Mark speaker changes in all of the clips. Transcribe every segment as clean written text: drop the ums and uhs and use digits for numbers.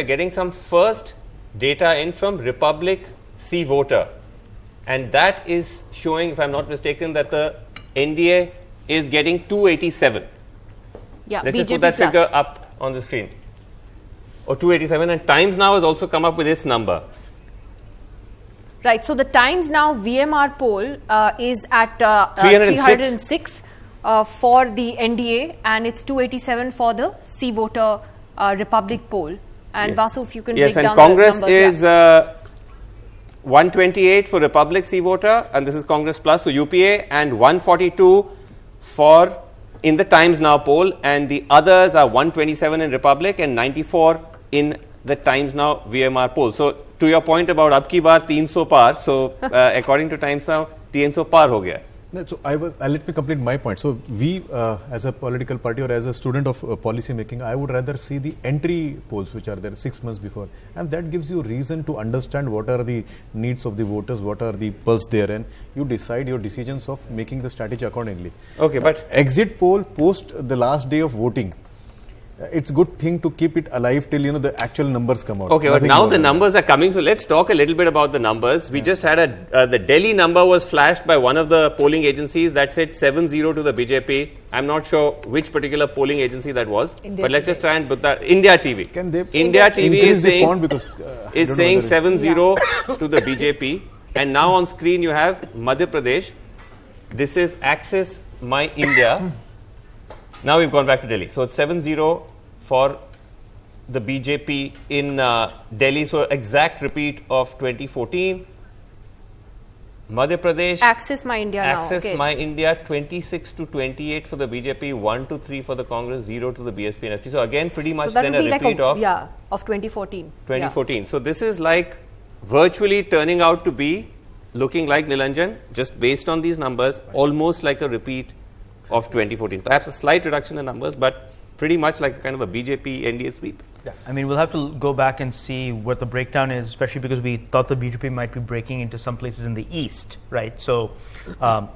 Speaker 1: We're getting some first data in from Republic C voter, and that is showing, if I'm not mistaken, that the NDA is getting 287.
Speaker 2: Yeah,
Speaker 1: let's
Speaker 2: BJP
Speaker 1: just put that figure up on the screen. Or 287, and Times Now has also come up with this number.
Speaker 2: Right, so the Times Now VMR poll is at
Speaker 1: 306
Speaker 2: for the NDA, and it's 287 for the C voter Republic poll. And
Speaker 1: yes.
Speaker 2: Vasu, if you can
Speaker 1: yes,
Speaker 2: break
Speaker 1: and
Speaker 2: down
Speaker 1: Congress
Speaker 2: the numbers,
Speaker 1: is 128 for Republic C voter, and this is Congress plus, so UPA, and 142 for in the Times Now poll, and the others are 127 in Republic and 94 in the Times Now VMR poll. So to your point about ab ki baar 300 par, so according to Times Now 300 par ho gaya.
Speaker 3: So let me complete my point. So we, as a political party or as a student of policy making, I would rather see the entry polls which are there 6 months before, and that gives you reason to understand what are the needs of the voters, what are the pulse there, and you decide your decisions of making the strategy accordingly.
Speaker 1: Okay, but
Speaker 3: exit poll post the last day of voting, it's a good thing to keep it alive till the actual numbers come out.
Speaker 1: Okay, but now the numbers are coming, so let's talk a little bit about the numbers. We just had the Delhi number was flashed by one of the polling agencies that said 7-0 to the BJP. I'm not sure which particular polling agency that was, but let's just try and put that. India TV.
Speaker 3: Can they
Speaker 1: India TV is saying,
Speaker 3: because,
Speaker 1: is saying 7-0 to the BJP, and now on screen you have Madhya Pradesh. This is Access My India. Now we've gone back to Delhi. So it's 7-0 for the BJP in Delhi. So exact repeat of 2014. Madhya Pradesh.
Speaker 2: Access My India now.
Speaker 1: Access
Speaker 2: Okay.
Speaker 1: My India 26 to 28 for the BJP, 1 to 3 for the Congress, 0 to the BSP and FP. So again, pretty much
Speaker 2: So
Speaker 1: then a
Speaker 2: like
Speaker 1: repeat of
Speaker 2: 2014.
Speaker 1: 2014. So this is like virtually turning out to be looking like Nilanjan, just based on these numbers, almost like a repeat of 2014. Perhaps a slight reduction in numbers, but pretty much like a kind of a BJP NDA sweep.
Speaker 4: Yeah, I mean, we'll have to go back and see what the breakdown is, especially because we thought the BJP might be breaking into some places in the east, right? So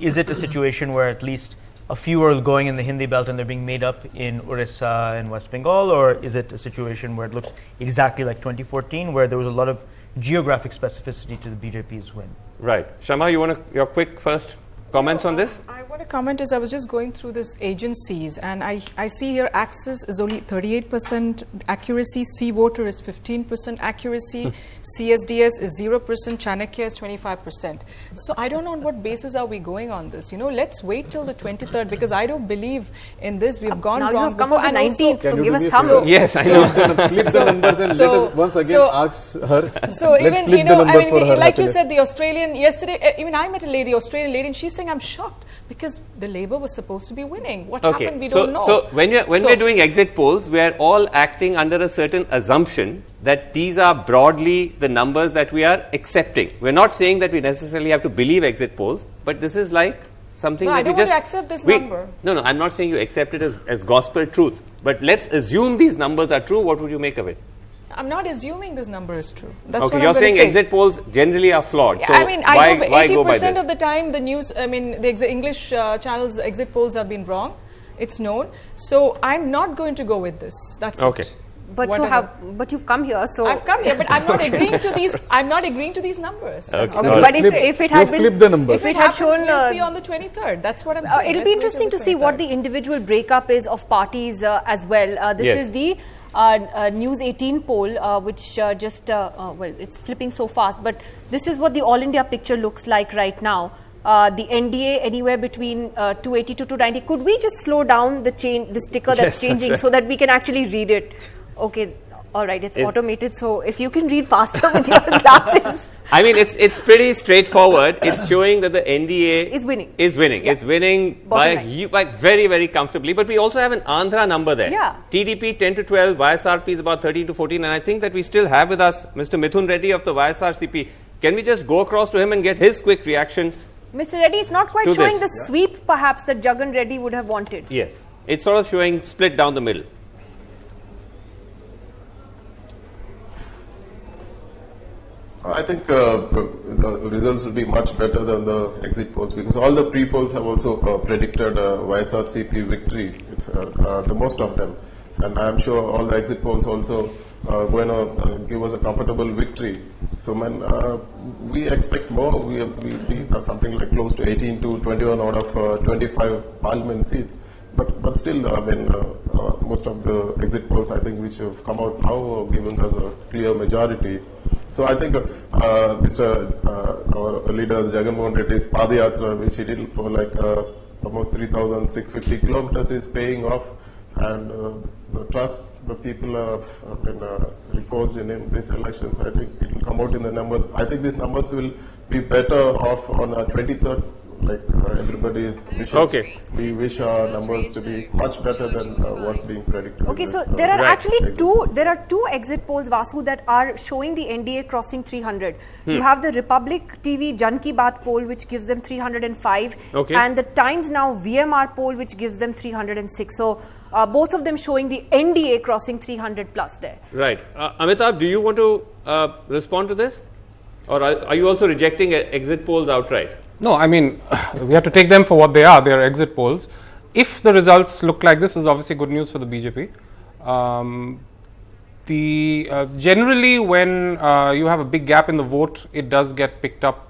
Speaker 4: is it a situation where at least a few are going in the Hindi belt and they're being made up in Orissa and West Bengal, or is it a situation where it looks exactly like 2014, where there was a lot of geographic specificity to the BJP's win?
Speaker 1: Right. Shama, you want your quick first comments on this?
Speaker 5: I want to comment is I was just going through this agencies, and I see here Access is only 38% accuracy, C voter is 15% accuracy, CSDS is 0%, Chanakya is 25%. So I don't know on what basis are we going on this. Let's wait till the 23rd, because I don't believe in this. We've gone
Speaker 2: now
Speaker 5: wrong.
Speaker 2: You have come on the 19th, so give us some.
Speaker 1: So, yes, I know.
Speaker 3: Flip the numbers and let us once again ask her.
Speaker 5: So
Speaker 3: let's
Speaker 5: even,
Speaker 3: flip the number for her
Speaker 5: like
Speaker 3: happiness.
Speaker 5: you said, the Australian, yesterday, even I met a lady, Australian lady, and she's saying, I'm shocked because the Labour was supposed to be winning. What happened, we don't know.
Speaker 1: So when we're doing exit polls, we are all acting under a certain assumption that these are broadly the numbers that we are accepting. We're not saying that we necessarily have to believe exit polls, but this is like something that
Speaker 5: I
Speaker 1: we
Speaker 5: don't
Speaker 1: just...
Speaker 5: want to accept this number.
Speaker 1: No, I'm not saying you accept it as gospel truth, but let's assume these numbers are true. What would you make of it?
Speaker 5: I'm not assuming this number is true. That's
Speaker 1: okay,
Speaker 5: what
Speaker 1: you're
Speaker 5: I'm
Speaker 1: saying
Speaker 5: say.
Speaker 1: Exit polls generally are flawed.
Speaker 5: Yeah,
Speaker 1: so
Speaker 5: I mean,
Speaker 1: why go by
Speaker 5: 80%
Speaker 1: this?
Speaker 5: of the time the news, the English channels exit polls have been wrong. It's known. So I'm not going to go with this. That's
Speaker 1: okay.
Speaker 5: it.
Speaker 2: But you've come here, so
Speaker 5: I've come here, but I'm not agreeing to these. I'm not agreeing to these numbers.
Speaker 1: Okay.
Speaker 2: Okay, but if it had been,
Speaker 3: flip the numbers.
Speaker 2: if it had shown,
Speaker 5: we'll see on the 23rd. That's what I'm saying.
Speaker 2: It'll be interesting to see what the individual breakup is of parties as well. This is the News 18 poll, which it's flipping so fast, but this is what the All India picture looks like right now. The NDA anywhere between 280 to 290. Could we just slow down the sticker that's changing
Speaker 1: that's right.
Speaker 2: so that we can actually read it? Okay, all right, it's automated. So if you can read faster with your glasses.
Speaker 1: I mean, it's pretty straightforward. It's showing that the NDA
Speaker 2: is winning.
Speaker 1: Yeah. It's winning by very, very comfortably. But we also have an Andhra number there.
Speaker 2: Yeah.
Speaker 1: TDP 10 to 12, YSRP is about 13 to 14. And I think that we still have with us Mr. Mithun Reddy of the YSRCP. Can we just go across to him and get his quick reaction?
Speaker 2: Mr. Reddy, it's not quite showing the sweep perhaps that Jagan Reddy would have wanted.
Speaker 1: Yes. It's sort of showing split down the middle.
Speaker 6: I think the results will be much better than the exit polls, because all the pre-polls have also predicted YSRCP victory, the most of them. And I'm sure all the exit polls also going to give us a comfortable victory. So, we expect more. We have something like close to 18 to 21 out of 25 parliament seats. But still, most of the exit polls, I think, which have come out now, have given us a clear majority. So I think our leader Jagan Mohan Reddy's Padayatra, which he did for like about 3,650 kilometers, is paying off, and the trust the people have reposed in these elections. I think it will come out in the numbers. I think these numbers will be better off on 23rd. Like everybody is wishing.
Speaker 1: Okay.
Speaker 6: We wish our numbers to be much better than what's being predicted.
Speaker 2: Okay, so there are actually two exit polls, Vasu, that are showing the NDA crossing 300. You have the Republic TV Jan Ki Baat poll, which gives them 305, and the Times Now VMR poll, which gives them 306. So both of them showing the NDA crossing 300 plus there.
Speaker 1: Right. Amitabh, do you want to respond to this? Or are you also rejecting exit polls outright?
Speaker 7: No, I mean, we have to take them for what they are. They are exit polls. If the results look like this, is obviously good news for the BJP. Generally, when you have a big gap in the vote, it does get picked up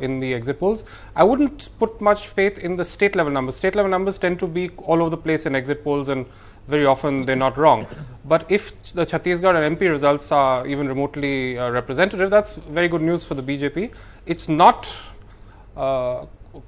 Speaker 7: in the exit polls. I wouldn't put much faith in the state level numbers. State level numbers tend to be all over the place in exit polls, and very often they're not wrong. But if the Chhattisgarh and MP results are even remotely representative, that's very good news for the BJP. It's not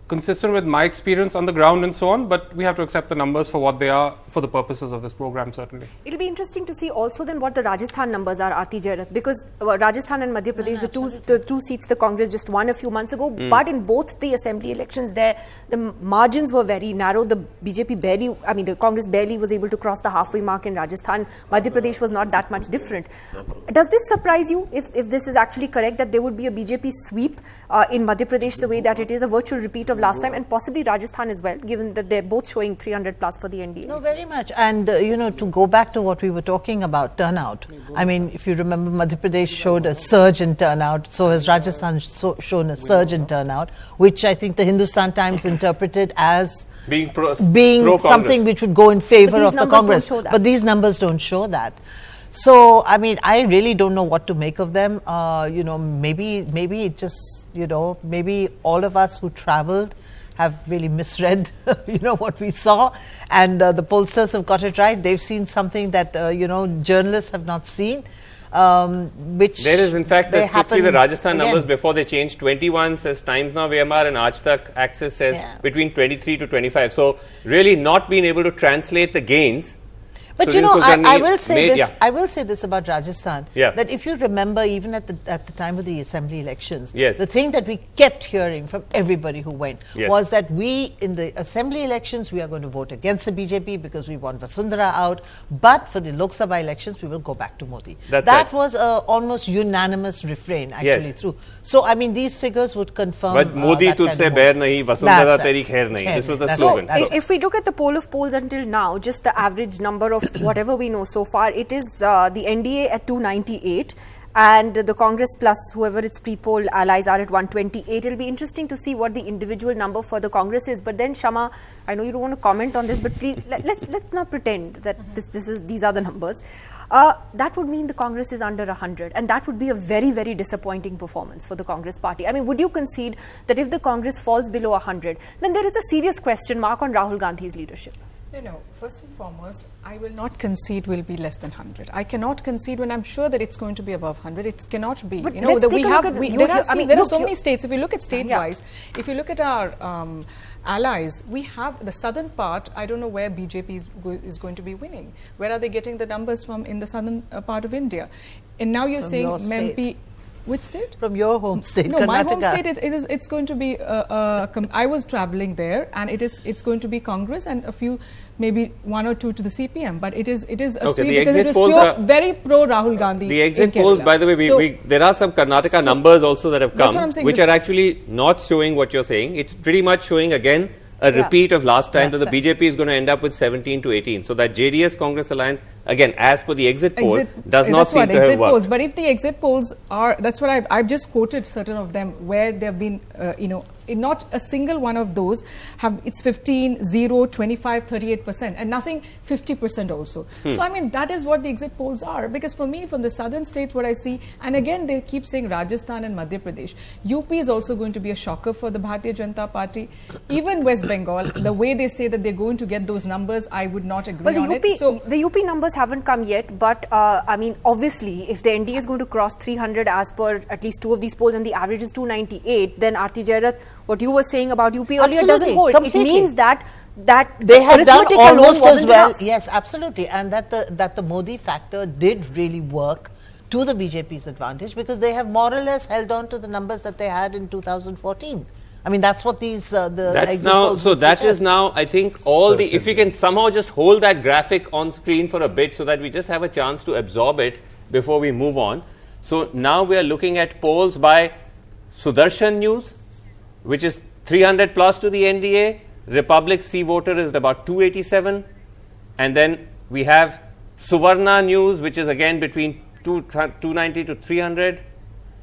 Speaker 7: consistent with my experience on the ground and so on, but we have to accept the numbers for what they are for the purposes of this program, certainly.
Speaker 2: It'll be interesting to see also then what the Rajasthan numbers are, Aarti Jairath, because Rajasthan and Madhya Pradesh, the two seats the Congress just won a few months ago, but in both the assembly elections there, the margins were very narrow. The the Congress barely was able to cross the halfway mark in Rajasthan. Madhya Pradesh was not that much different. Does this surprise you, if this is actually correct, that there would be a BJP sweep in Madhya Pradesh the way that it is, a virtual repeat of last time, and possibly Rajasthan as well, given that they're both showing 300 plus for the NDA?
Speaker 8: No, very much. And, to go back to what we were talking about, turnout. I mean, if you remember, Madhya Pradesh showed a surge in turnout. So has Rajasthan shown a surge in turnout, which I think the Hindustan Times interpreted as being something which would go in favor of the Congress. But these numbers don't show that. So, I mean, I really don't know what to make of them. Maybe it just, maybe all of us who traveled have really misread, what we saw. And the pollsters have got it right. They've seen something that, journalists have not seen. Which
Speaker 1: there is, in fact, quickly the Rajasthan numbers before they changed. 21 says Times Now VMR, and Aaj Tak Access says between 23 to 25. So, really not being able to translate the gains.
Speaker 8: But I will say this. I will say this about Rajasthan. That if you remember, even at the time of the assembly elections, the thing that we kept hearing from everybody who went was that we, in the assembly elections, we are going to vote against the BJP because we want Vasundhara out. But for the Lok Sabha elections, we will go back to Modi. That was a almost unanimous refrain actually through. So I mean, these figures would confirm.
Speaker 1: But Modi tujhse bair nahi, Vasundhara teri khair nahi. This was the slogan.
Speaker 2: So if we look at the poll of polls until now, just the average number of whatever we know so far, it is the NDA at 298 and the Congress plus whoever its pre-poll allies are at 128. It'll be interesting to see what the individual number for the Congress is. But then, Shama, I know you don't want to comment on this, but please let's not pretend that these are the numbers. That would mean the Congress is under 100, and that would be a very, very disappointing performance for the Congress party. I mean, would you concede that if the Congress falls below 100, then there is a serious question mark on Rahul Gandhi's leadership?
Speaker 5: No. First and foremost, I will not concede will be less than 100. I cannot concede when I'm sure that it's going to be above 100. It cannot be.
Speaker 2: But there
Speaker 5: are so many states. If you look at state-wise, if you look at our allies, we have the southern part. I don't know where BJP is going to be winning. Where are they getting the numbers from in the southern part of India? And now you're saying MP. Which state?
Speaker 8: From your home state,
Speaker 5: No,
Speaker 8: Karnataka.
Speaker 5: my home state, it's going to be, I was traveling there, and it's going to be Congress and a few, maybe one or two to the CPM, but it is a sweep because it was very pro Rahul Gandhi.
Speaker 1: The exit polls, by the way, there are some Karnataka numbers also that have come, which are actually not showing what you're saying. It's pretty much showing again a repeat of last time, that the BJP is going to end up with 17 to 18. So that JDS Congress alliance again, as per the exit poll, does not
Speaker 5: that's
Speaker 1: seem
Speaker 5: what,
Speaker 1: to have
Speaker 5: exit
Speaker 1: worked.
Speaker 5: polls. But if the exit polls are, that's what I've just quoted certain of them where there have been, not a single one of those have, it's 15, 0, 25, 38%, and nothing 50% also. So, I mean, that is what the exit polls are. Because for me, from the southern states, what I see, and again, they keep saying Rajasthan and Madhya Pradesh. UP is also going to be a shocker for the Bharatiya Janata Party. Even West Bengal, the way they say that they're going to get those numbers, I would not agree
Speaker 2: Well,
Speaker 5: on it. So,
Speaker 2: the UP numbers haven't come yet, but I mean, obviously, if the NDA is going to cross 300 as per at least two of these polls and the average is 298, then Aarti Jairath, what you were saying about UP earlier
Speaker 8: Absolutely,
Speaker 2: doesn't hold.
Speaker 8: completely.
Speaker 2: It means that
Speaker 8: they have done
Speaker 2: arithmetic
Speaker 8: almost
Speaker 2: alone
Speaker 8: as
Speaker 2: wasn't
Speaker 8: well.
Speaker 2: enough.
Speaker 8: Yes, absolutely, and that the Modi factor did really work to the BJP's advantage because they have more or less held on to the numbers that they had in 2014. I mean, that's what these the exit polls
Speaker 1: so
Speaker 8: would
Speaker 1: that
Speaker 8: suggest.
Speaker 1: is now, I think, all the, if you can somehow just hold that graphic on screen for a bit so that we just have a chance to absorb it before we move on. So now we are looking at polls by Sudarshan News, which is 300 plus to the NDA. Republic C voter is about 287. And then we have Suvarna News, which is again between 290 to 300.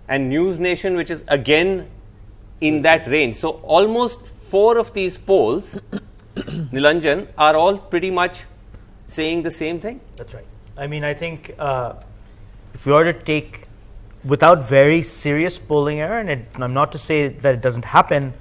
Speaker 1: And News Nation, which is again in that range. So almost 4 of these polls, Nilanjan, are all pretty much saying the same thing.
Speaker 4: That's right. I mean, I think if we were to take, without very serious polling error, and I'm not to say that it doesn't happen,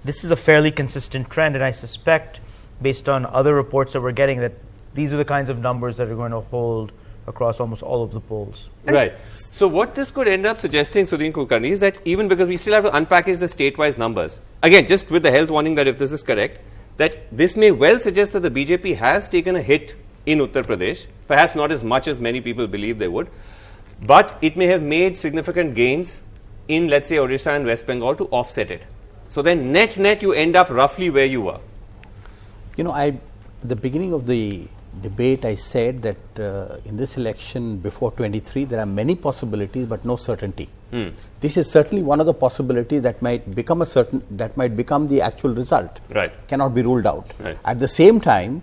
Speaker 4: this is a fairly consistent trend, and I suspect, based on other reports that we're getting, that these are the kinds of numbers that are going to hold across almost all of the polls.
Speaker 1: Right. So what this could end up suggesting, Sudhin Kulkarni, is that even because we still have to unpackage the state-wise numbers, again, just with the health warning that if this is correct, that this may well suggest that the BJP has taken a hit in Uttar Pradesh, perhaps not as much as many people believe they would, but it may have made significant gains in, let's say, Odisha and West Bengal to offset it. So then net you end up roughly where you were.
Speaker 9: You know, at the beginning of the debate, I said that in this election before 23, there are many possibilities, but no certainty. This is certainly one of the possibilities that might become the actual result.
Speaker 1: Right.
Speaker 9: Cannot be ruled out.
Speaker 1: Right.
Speaker 9: At the same time,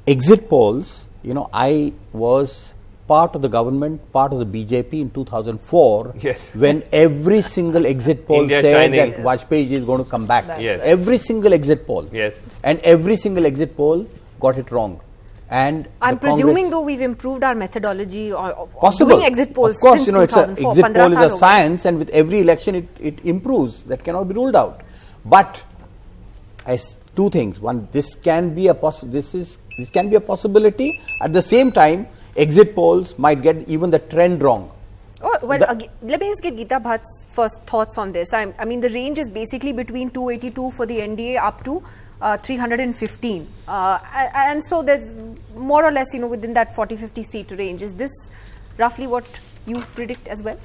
Speaker 9: exit polls, you know, I was part of the government, part of the BJP in 2004,
Speaker 1: Yes.
Speaker 9: when every single exit poll
Speaker 1: India
Speaker 9: said
Speaker 1: shining.
Speaker 9: that Vajpayee is going to come back.
Speaker 1: Yes.
Speaker 9: Every single exit poll.
Speaker 1: Yes.
Speaker 9: And every single exit poll got it wrong. And
Speaker 2: I'm
Speaker 9: the Congress-
Speaker 2: presuming, though, we've improved our methodology or
Speaker 9: possible
Speaker 2: doing exit polls
Speaker 9: of course,
Speaker 2: since
Speaker 9: you know, it's a
Speaker 2: 2004.
Speaker 9: exit
Speaker 2: 15
Speaker 9: poll is
Speaker 2: saal
Speaker 9: a
Speaker 2: ho gaye.
Speaker 9: science, and with every election it improves. That cannot be ruled out. But as two things: one, this can be a possibility. At the same time, exit polls might get even the trend wrong.
Speaker 2: Oh, well, let me just get Geeta Bhatt's first thoughts on this. I mean, the range is basically between 282 for the NDA up to 315. And so there's more or less, you know, within that 40-50 seat range. Is this roughly what you predict as well?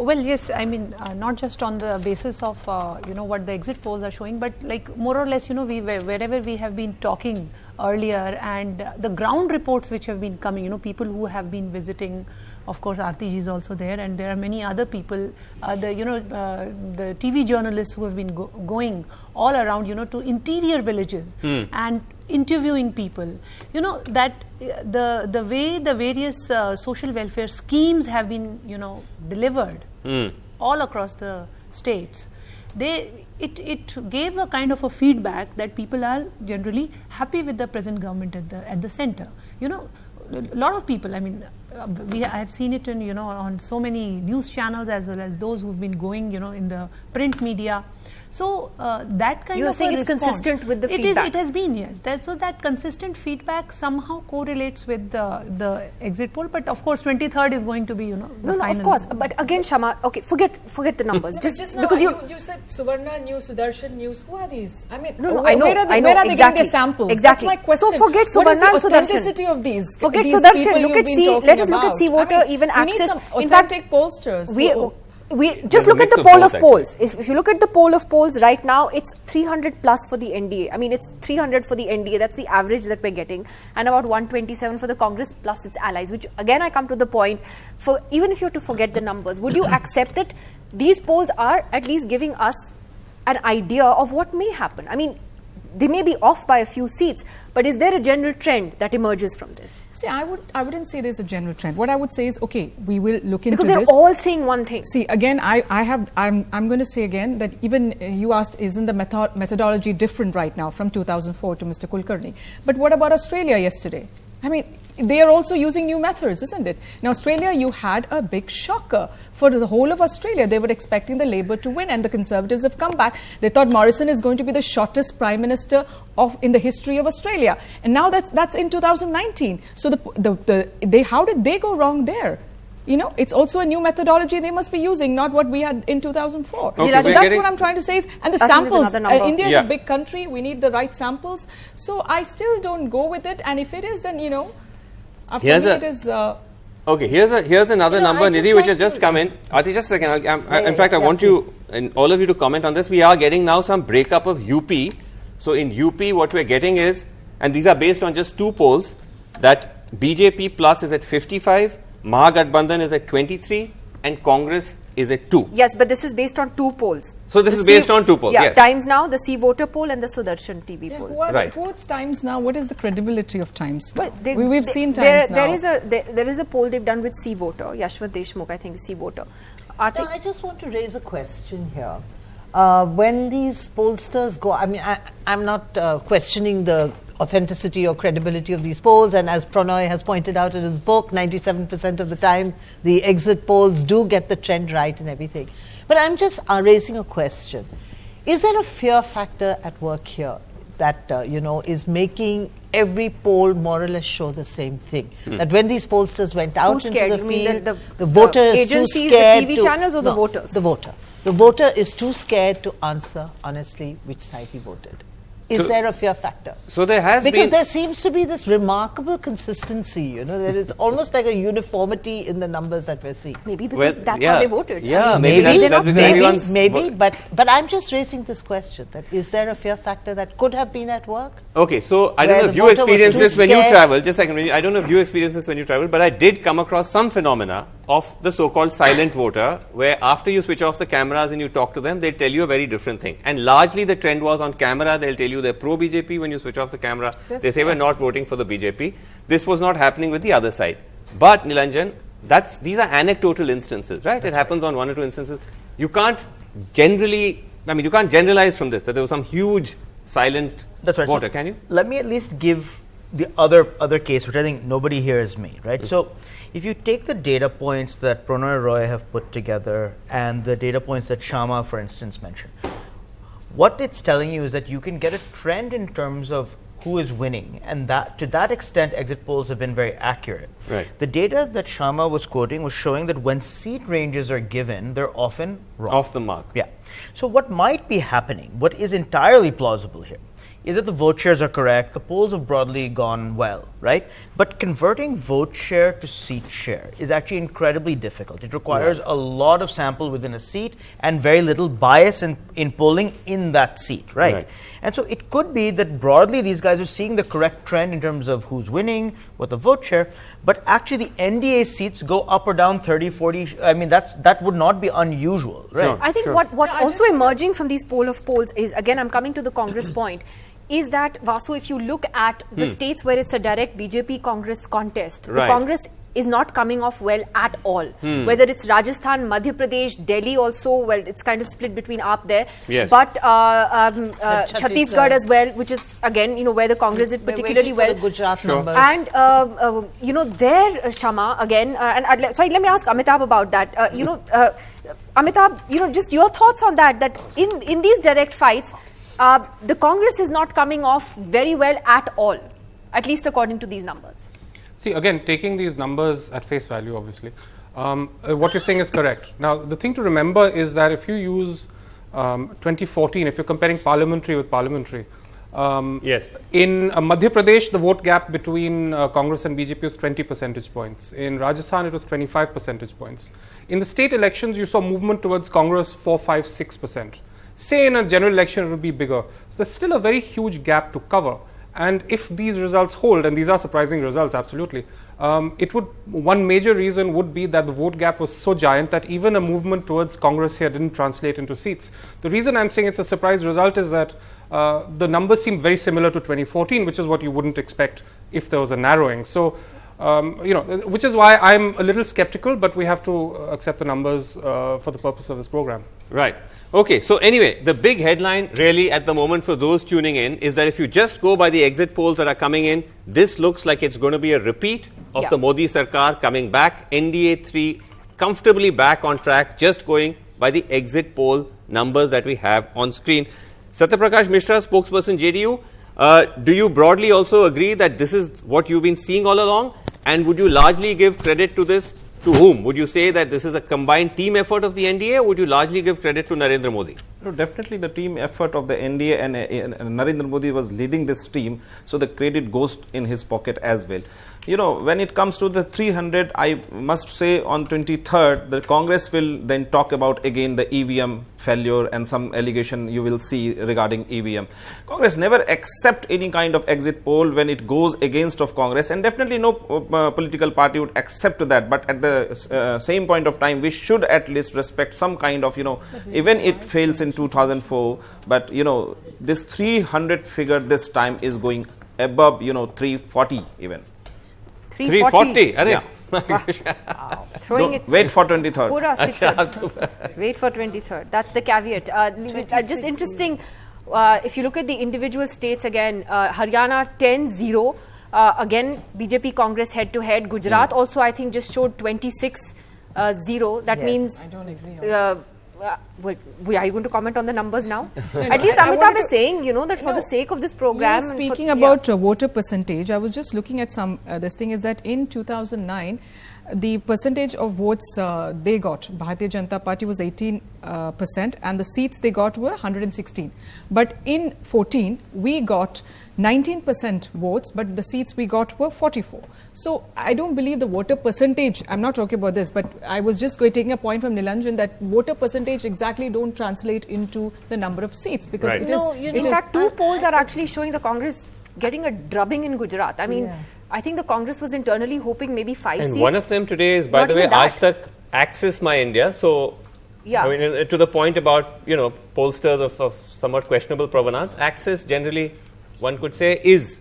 Speaker 10: Well, yes, I mean, not just on the basis of, what the exit polls are showing, but like more or less, wherever we have been talking earlier and the ground reports which have been coming, people who have been visiting, of course, Aarti ji is also there, and there are many other people, the TV journalists who have been going all around, to interior villages and interviewing people, that the way the various social welfare schemes have been, delivered all across the states, it gave a kind of a feedback that people are generally happy with the present government at the center. A lot of people, I mean, I have seen it in, on so many news channels as well as those who've been going, in the print media. So that kind
Speaker 2: You're
Speaker 10: of
Speaker 2: saying
Speaker 10: a
Speaker 2: it's
Speaker 10: response,
Speaker 2: consistent with the feedback.
Speaker 10: It has been, yes. So that consistent feedback somehow correlates with the exit poll. But of course, 23rd is going to be, the
Speaker 2: No,
Speaker 10: final.
Speaker 2: of course. But again, Shama, okay, forget the numbers.
Speaker 5: Just now,
Speaker 2: because
Speaker 5: you said Suvarna News, Sudarshan News. Who are these? I mean,
Speaker 2: No,
Speaker 5: where,
Speaker 2: I know,
Speaker 5: where are they,
Speaker 2: I know,
Speaker 5: where are they
Speaker 2: exactly.
Speaker 5: getting their samples?
Speaker 2: Exactly.
Speaker 5: That's my question.
Speaker 2: So forget
Speaker 5: What is
Speaker 2: Suvarna and
Speaker 5: the
Speaker 2: Sudarshan.
Speaker 5: authenticity of these?
Speaker 2: Forget
Speaker 5: these
Speaker 2: Sudarshan.
Speaker 5: people
Speaker 2: Look
Speaker 5: you've
Speaker 2: at
Speaker 5: been
Speaker 2: C.
Speaker 5: talking
Speaker 2: Let us look
Speaker 5: about?
Speaker 2: at C voter, even
Speaker 5: we need
Speaker 2: access.
Speaker 5: some
Speaker 2: In fact,
Speaker 5: authentic pollsters.
Speaker 2: We just
Speaker 1: There's a
Speaker 2: look at
Speaker 1: mix
Speaker 2: the
Speaker 1: of
Speaker 2: poll
Speaker 1: both,
Speaker 2: of polls. If you look at the poll of polls right now, it's 300 plus for the NDA. I mean, it's 300 for the NDA. That's the average that we're getting, and about 127 for the Congress plus its allies. Which again, I come to the point. For even if you have to forget the numbers, would you accept that these polls are at least giving us an idea of what may happen? I mean, they may be off by a few seats, but is there a general trend that emerges from this?
Speaker 5: See, I wouldn't say there's a general trend. What I would say is, okay, we will look into
Speaker 2: Because they're
Speaker 5: this.
Speaker 2: all saying one thing.
Speaker 5: See, again, I'm going to say again that even you asked, isn't the methodology different right now from 2004 to Mr. Kulkarni? But what about Australia yesterday? I mean, they are also using new methods, isn't it? In Australia, you had a big shocker. For the whole of Australia, they were expecting the Labour to win, and the Conservatives have come back. They thought Morrison is going to be the shortest Prime Minister in the history of Australia. And now that's in 2019. So how did they go wrong there? You know, it's also a new methodology they must be using, not what we had in 2004.
Speaker 1: Okay,
Speaker 5: So that's what I'm trying to say is, and the samples, India is
Speaker 1: Yeah.
Speaker 5: a big country, we need the right samples. So I still don't go with it, and if it is, then, you know, for me it is...
Speaker 1: Okay, here's another number, Nidhi, which has just come in. Aarti, just a second. In fact, I want you and all of you to comment on this. We are getting now some breakup of UP. So in UP, what we're getting is, and these are based on just 2 polls, that BJP plus is at 55, Mahagathbandhan is at 23, and Congress is at 2.
Speaker 2: Yes, but this is based on 2 polls.
Speaker 1: So this is based on 2 polls,
Speaker 2: yeah,
Speaker 1: yes.
Speaker 2: Times Now, the See Voter poll, and the Sudarshan TV poll.
Speaker 5: Who's Times Now? What is the credibility of Times Now?
Speaker 2: Well,
Speaker 5: We've seen Times Now.
Speaker 2: There is a poll they've done with See Voter. Yashwant Deshmukh, I think, is See Voter.
Speaker 8: No, I just want to raise a question here. When these pollsters go, I mean, I'm not questioning the authenticity or credibility of these polls, and as Pranoy has pointed out in his book, 97% of the time the exit polls do get the trend right and everything. But I'm just raising a question. Is there a fear factor at work here that is making every poll more or less show the same thing? That when these pollsters went out into the field, the voter is too scared
Speaker 2: the TV channels or the voters?
Speaker 8: The voter. The voter is too scared to answer honestly which side he voted. Is there a fear factor?
Speaker 1: So there has
Speaker 8: because there seems to be this remarkable consistency. There is almost like a uniformity in the numbers that we're seeing.
Speaker 2: Maybe because that's how they voted.
Speaker 1: Yeah,
Speaker 8: maybe. But I'm just raising this question: that is there a fear factor that could have been at work?
Speaker 1: Okay, so I don't know if you experienced this when you travel. Just a second, I don't know if you experienced this when you travel, but I did come across some phenomena of the so-called silent voter, where after you switch off the cameras and you talk to them, they tell you a very different thing. And largely the trend was on camera, they'll tell you they're pro-BJP. When you switch off the camera, they say we're not voting for the BJP. This was not happening with the other side. But Nilanjan, these are anecdotal instances, right? It happens on 1 or 2 instances. You can't generalize from this that there was some huge silent voter, can you?
Speaker 4: Let me at least give the other case, which I think nobody here has made, right? So if you take the data points that Pranoy Roy have put together and the data points that Shama, for instance, mentioned, what it's telling you is that you can get a trend in terms of who is winning, and that to that extent exit polls have been very accurate.
Speaker 1: Right.
Speaker 4: The data that Shama was quoting was showing that when seat ranges are given, they're often wrong.
Speaker 1: Off the mark.
Speaker 4: Yeah. So what might be happening, what is entirely plausible here, is that the vote shares are correct, the polls have broadly gone well, right? But converting vote share to seat share is actually incredibly difficult. It requires a lot of sample within a seat and very little bias in polling in that seat, right? And so it could be that broadly these guys are seeing the correct trend in terms of who's winning, what the vote share, but actually the NDA seats go up or down 30, 40, I mean that would not be unusual, right?
Speaker 1: Sure.
Speaker 2: I think what's also emerging from these poll of polls is, again, I'm coming to the Congress point, is that, Vasu, if you look at the states where it's a direct BJP-Congress contest, the Congress is not coming off well at all. Whether it's Rajasthan, Madhya Pradesh, Delhi also, well, it's kind of split between up there.
Speaker 1: Yes.
Speaker 2: But Chhattisgarh as well, which is, again, where the Congress did particularly well.
Speaker 8: The Gujarat numbers.
Speaker 2: And, there, Shama, again, sorry, let me ask Amitabh about that. Amitabh, just your thoughts on that in these direct fights, the Congress is not coming off very well at all, at least according to these numbers.
Speaker 7: See, again, taking these numbers at face value, obviously, what you're saying is correct. Now, the thing to remember is that if you use 2014, if you're comparing parliamentary with parliamentary, in Madhya Pradesh, the vote gap between Congress and BJP was 20 percentage points. In Rajasthan, it was 25 percentage points. In the state elections, you saw movement towards Congress 4, 5, 6%. Say in a general election, it would be bigger. So there's still a very huge gap to cover. And if these results hold, and these are surprising results, absolutely, one major reason would be that the vote gap was so giant that even a movement towards Congress here didn't translate into seats. The reason I'm saying it's a surprise result is that the numbers seem very similar to 2014, which is what you wouldn't expect if there was a narrowing. So, which is why I'm a little skeptical, but we have to accept the numbers for the purpose of this program.
Speaker 1: Right. Okay. So anyway, the big headline really at the moment for those tuning in is that if you just go by the exit polls that are coming in, this looks like it's going to be a repeat of the Modi Sarkar coming back. NDA 3 comfortably back on track, just going by the exit poll numbers that we have on screen. Satyaprakash Mishra, spokesperson JDU, do you broadly also agree that this is what you've been seeing all along? And would you largely give credit to this? To whom? Would you say that this is a combined team effort of the NDA, or would you largely give credit to Narendra Modi?
Speaker 11: No, definitely the team effort of the NDA, and Narendra Modi was leading this team, so the credit goes in his pocket as well. When it comes to the 300, I must say on 23rd, the Congress will then talk about again the EVM failure and some allegation you will see regarding EVM. Congress never accept any kind of exit poll when it goes against of Congress, and definitely no political party would accept that. But at the same point of time, we should at least respect some kind of, even it fails in 2004, but this 300 figure this time is going above, 340 even.
Speaker 1: 340.
Speaker 11: Yeah.
Speaker 2: Wow. Throwing it.
Speaker 11: Wait for 23rd.
Speaker 2: Wait for 23rd. That's the caveat. Just interesting. If you look at the individual states again, Haryana 10-0. Again, BJP Congress head to head. Gujarat also, I think, just showed 26-0. That means.
Speaker 5: I don't agree on this.
Speaker 2: Are you going to comment on the numbers now? At least Amitabh is saying, that for the sake of this program.
Speaker 5: Speaking about voter percentage, I was just looking at some, this thing is that in 2009, the percentage of votes they got, Bharatiya Janata Party was 18% and the seats they got were 116. But in 14, we got 19% votes, but the seats we got were 44. So I don't believe the voter percentage, I'm not talking about this, but I was just taking a point from Nilanjan that voter percentage exactly don't translate into the number of seats, because it is...
Speaker 2: in fact, two polls are actually showing the Congress getting a drubbing in Gujarat. I mean, I think the Congress was internally hoping maybe 5 seats.
Speaker 1: And one of them today is, by the way, Aaj Tak Access My India. So, I mean, to the point about, pollsters of somewhat questionable provenance, Access generally, one could say, is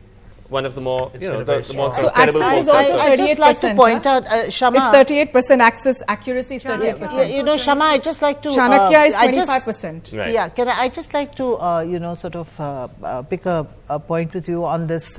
Speaker 1: one of the more, the more
Speaker 5: so
Speaker 1: credible
Speaker 5: Access is
Speaker 1: pollsters.
Speaker 5: also
Speaker 8: I just like to point out, Shama.
Speaker 5: It's 38% access, accuracy is 38%.
Speaker 8: Shama, I just like to...
Speaker 5: Chanakya is 25%.
Speaker 1: Right.
Speaker 8: Yeah, I just like to, sort of pick a point with you on this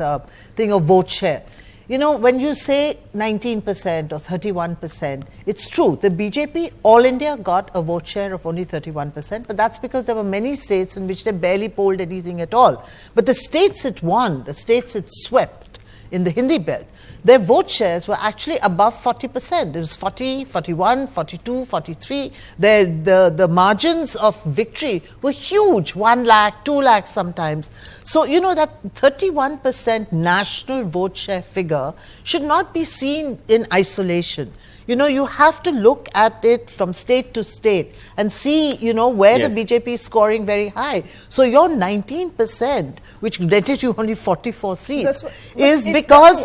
Speaker 8: thing of vote share. When you say 19% or 31%, it's true. The BJP, All India, got a vote share of only 31%, but that's because there were many states in which they barely polled anything at all. But the states it won, the states it swept in the Hindi belt, their vote shares were actually above 40%. It was 40, 41, 42, 43. The margins of victory were huge, 1 lakh, 2 lakhs sometimes. So, that 31% national vote share figure should not be seen in isolation. You have to look at it from state to state and see, where the BJP is scoring very high. So your 19%, which netted you only 44 seats, is because,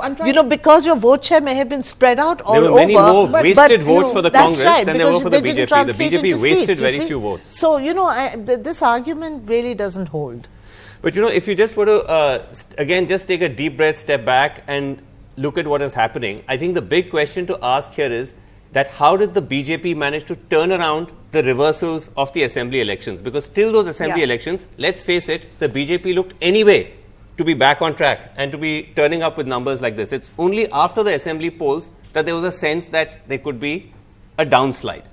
Speaker 8: because your vote share may have been spread out all over.
Speaker 1: There were many more wasted votes for the Congress than there were for the BJP. The BJP wasted very few votes.
Speaker 8: So, this argument really doesn't hold.
Speaker 1: But, if you just were to, again, just take a deep breath, step back and look at what is happening, I think the big question to ask here is that how did the BJP manage to turn around the reversals of the assembly elections? Because till those assembly elections, let's face it, the BJP looked anyway to be back on track and to be turning up with numbers like this. It's only after the assembly polls that there was a sense that there could be a downslide.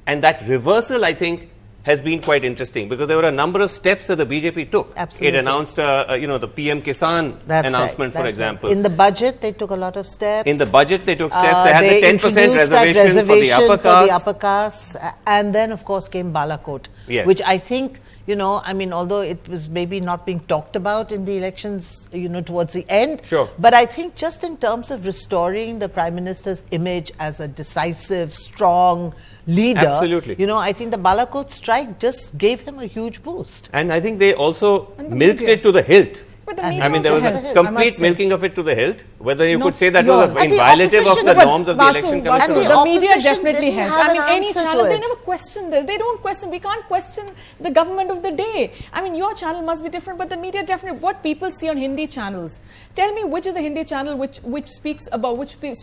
Speaker 1: And that reversal, I think, has been quite interesting because there were a number of steps that the BJP took.
Speaker 8: Absolutely.
Speaker 1: It announced, the PM Kisan announcement, for example.
Speaker 8: Right. In the budget, they took a lot of steps.
Speaker 1: In the budget, they took steps. They had the 10% reservation for the upper castes.
Speaker 8: And then, of course, came Balakot, which I think, although it was maybe not being talked about in the elections, towards the end.
Speaker 1: Sure.
Speaker 8: But I think just in terms of restoring the Prime Minister's image as a decisive, strong leader,
Speaker 1: absolutely.
Speaker 8: I think the Balakot strike just gave him a huge boost.
Speaker 1: And I think they also milked it to the hilt.
Speaker 5: But the
Speaker 8: And-
Speaker 5: media
Speaker 1: I mean, there was
Speaker 5: also
Speaker 1: a
Speaker 5: helped, I must
Speaker 1: complete
Speaker 5: say.
Speaker 1: milking of it to the hilt. Whether you could
Speaker 5: Not
Speaker 1: say that
Speaker 5: your-
Speaker 1: was
Speaker 5: And the
Speaker 1: violative of
Speaker 5: opposition-
Speaker 1: the
Speaker 5: but
Speaker 1: norms of the
Speaker 5: Vasu,
Speaker 1: election
Speaker 5: Vasu,
Speaker 1: commission.
Speaker 5: the media
Speaker 8: opposition
Speaker 5: definitely
Speaker 8: didn't
Speaker 5: helped.
Speaker 8: have
Speaker 5: I mean,
Speaker 8: an
Speaker 5: any
Speaker 8: answer to
Speaker 5: channel, they
Speaker 8: it.
Speaker 5: never question this. They don't question. We can't question the government of the day. I mean, your channel must be different, but the media definitely. What people see on Hindi channels, tell me which is the Hindi channel which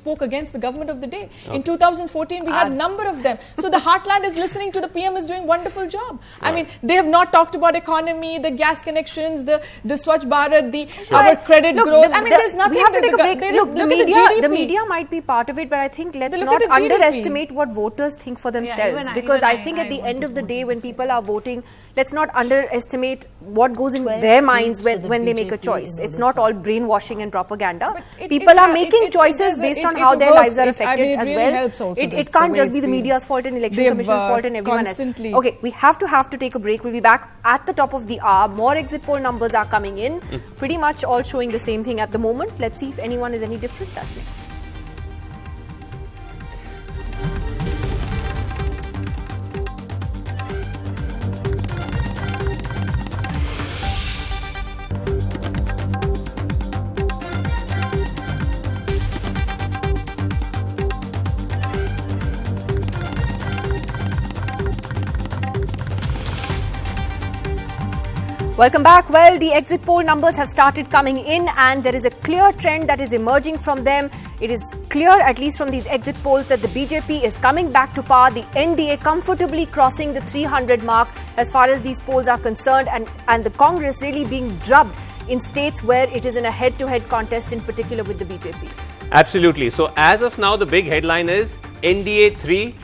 Speaker 5: spoke against the government of the day. In 2014, we had a number of them. So the heartland is listening to the PM is doing wonderful job. I mean, they have not talked about economy, the gas connections, the Swachh Bharat, our credit growth. I mean, there's nothing.
Speaker 2: We have to take a break. Look,
Speaker 5: look at the GDP.
Speaker 2: the media might be part of it, but I think let's
Speaker 5: Look
Speaker 2: not
Speaker 5: at the GDP.
Speaker 2: underestimate what voters think for themselves.
Speaker 10: even I-
Speaker 2: Because
Speaker 10: even
Speaker 2: I
Speaker 10: I-
Speaker 2: think
Speaker 10: I
Speaker 2: at the
Speaker 10: want
Speaker 2: end
Speaker 10: to
Speaker 2: of the
Speaker 10: vote
Speaker 2: day,
Speaker 10: for
Speaker 2: when
Speaker 10: this
Speaker 2: people are voting, let's not underestimate what goes in
Speaker 8: 12
Speaker 2: their minds
Speaker 8: seats for the
Speaker 2: when they make a
Speaker 8: BJP
Speaker 2: choice.
Speaker 8: in
Speaker 2: It's not
Speaker 8: Odisha.
Speaker 2: all brainwashing and propaganda.
Speaker 5: But
Speaker 2: People are making choices based on how their lives are
Speaker 5: I
Speaker 2: affected
Speaker 5: mean, it
Speaker 2: as
Speaker 5: really
Speaker 2: well.
Speaker 5: helps also
Speaker 2: It
Speaker 5: this,
Speaker 2: can't
Speaker 5: the way
Speaker 2: just be
Speaker 5: it's
Speaker 2: the
Speaker 5: been.
Speaker 2: media's fault and election
Speaker 5: They've,
Speaker 2: commission's fault and everyone
Speaker 5: constantly-
Speaker 2: else. Okay, we have to take a break. We'll be back at the top of the hour. More exit poll numbers are coming in. Pretty much all showing the same thing at the moment. Let's see if anyone is any different. That's next. Welcome back. Well, the exit poll numbers have started coming in and there is a clear trend that is emerging from them. It is clear, at least from these exit polls, that the BJP is coming back to power. The NDA comfortably crossing the 300 mark as far as these polls are concerned, and the Congress really being drubbed in states where it is in a head-to-head contest, in particular with the BJP.
Speaker 1: Absolutely. So as of now, the big headline is NDA 3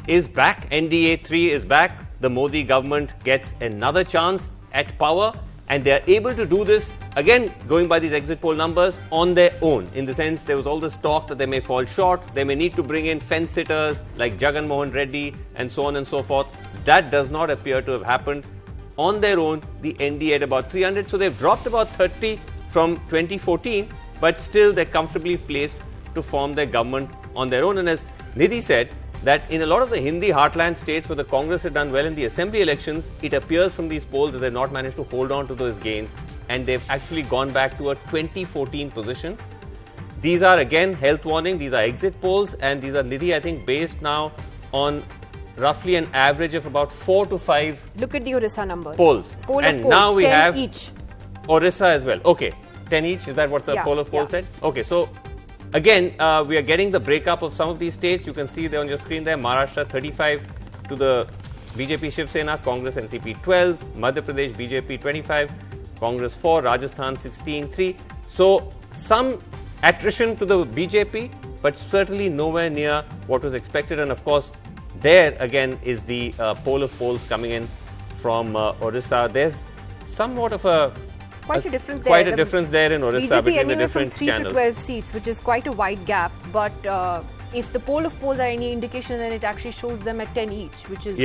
Speaker 1: is back. NDA 3 is back. The Modi government gets another chance at power, and they are able to do this, again, going by these exit poll numbers, on their own. In the sense, there was all this talk that they may fall short, they may need to bring in fence-sitters like Jagan Mohan Reddy and so on and so forth. That does not appear to have happened. On their own, the NDA at about 300, so they've dropped about 30 from 2014, but still they're comfortably placed to form their government on their own. And as Nidhi said, that in a lot of the Hindi heartland states where the Congress had done well in the assembly elections, it appears from these polls that they've not managed to hold on to those gains, and they've actually gone back to a 2014 position. These are again health warning, these are exit polls, and these are, Nidhi, I think based now on roughly an average of about 4 to 5
Speaker 2: Look at the Orissa numbers.
Speaker 1: polls.
Speaker 2: Poll
Speaker 1: And
Speaker 2: of polls,
Speaker 1: now we
Speaker 2: 10
Speaker 1: have
Speaker 2: each.
Speaker 1: Orissa as well. Okay, 10 each, is that what the
Speaker 2: Yeah,
Speaker 1: poll of polls
Speaker 2: yeah.
Speaker 1: said? Okay, so again, we are getting the breakup of some of these states. You can see there on your screen there, Maharashtra 35 to the BJP Shiv Sena, Congress NCP 12, Madhya Pradesh BJP 25, Congress 4, Rajasthan 16, 3. So some attrition to the BJP, but certainly nowhere near what was expected. And of course, there again is the poll of polls coming in from Orissa. There's somewhat of a
Speaker 2: Quite a difference there.
Speaker 1: quite a
Speaker 2: The
Speaker 1: difference there in Orissa
Speaker 2: BJP
Speaker 1: between the
Speaker 2: anywhere
Speaker 1: different
Speaker 2: from 3
Speaker 1: channels.
Speaker 2: to 12 seats, which is quite a wide gap. But if the poll of polls are any indication, then it actually shows them at 10 each, which is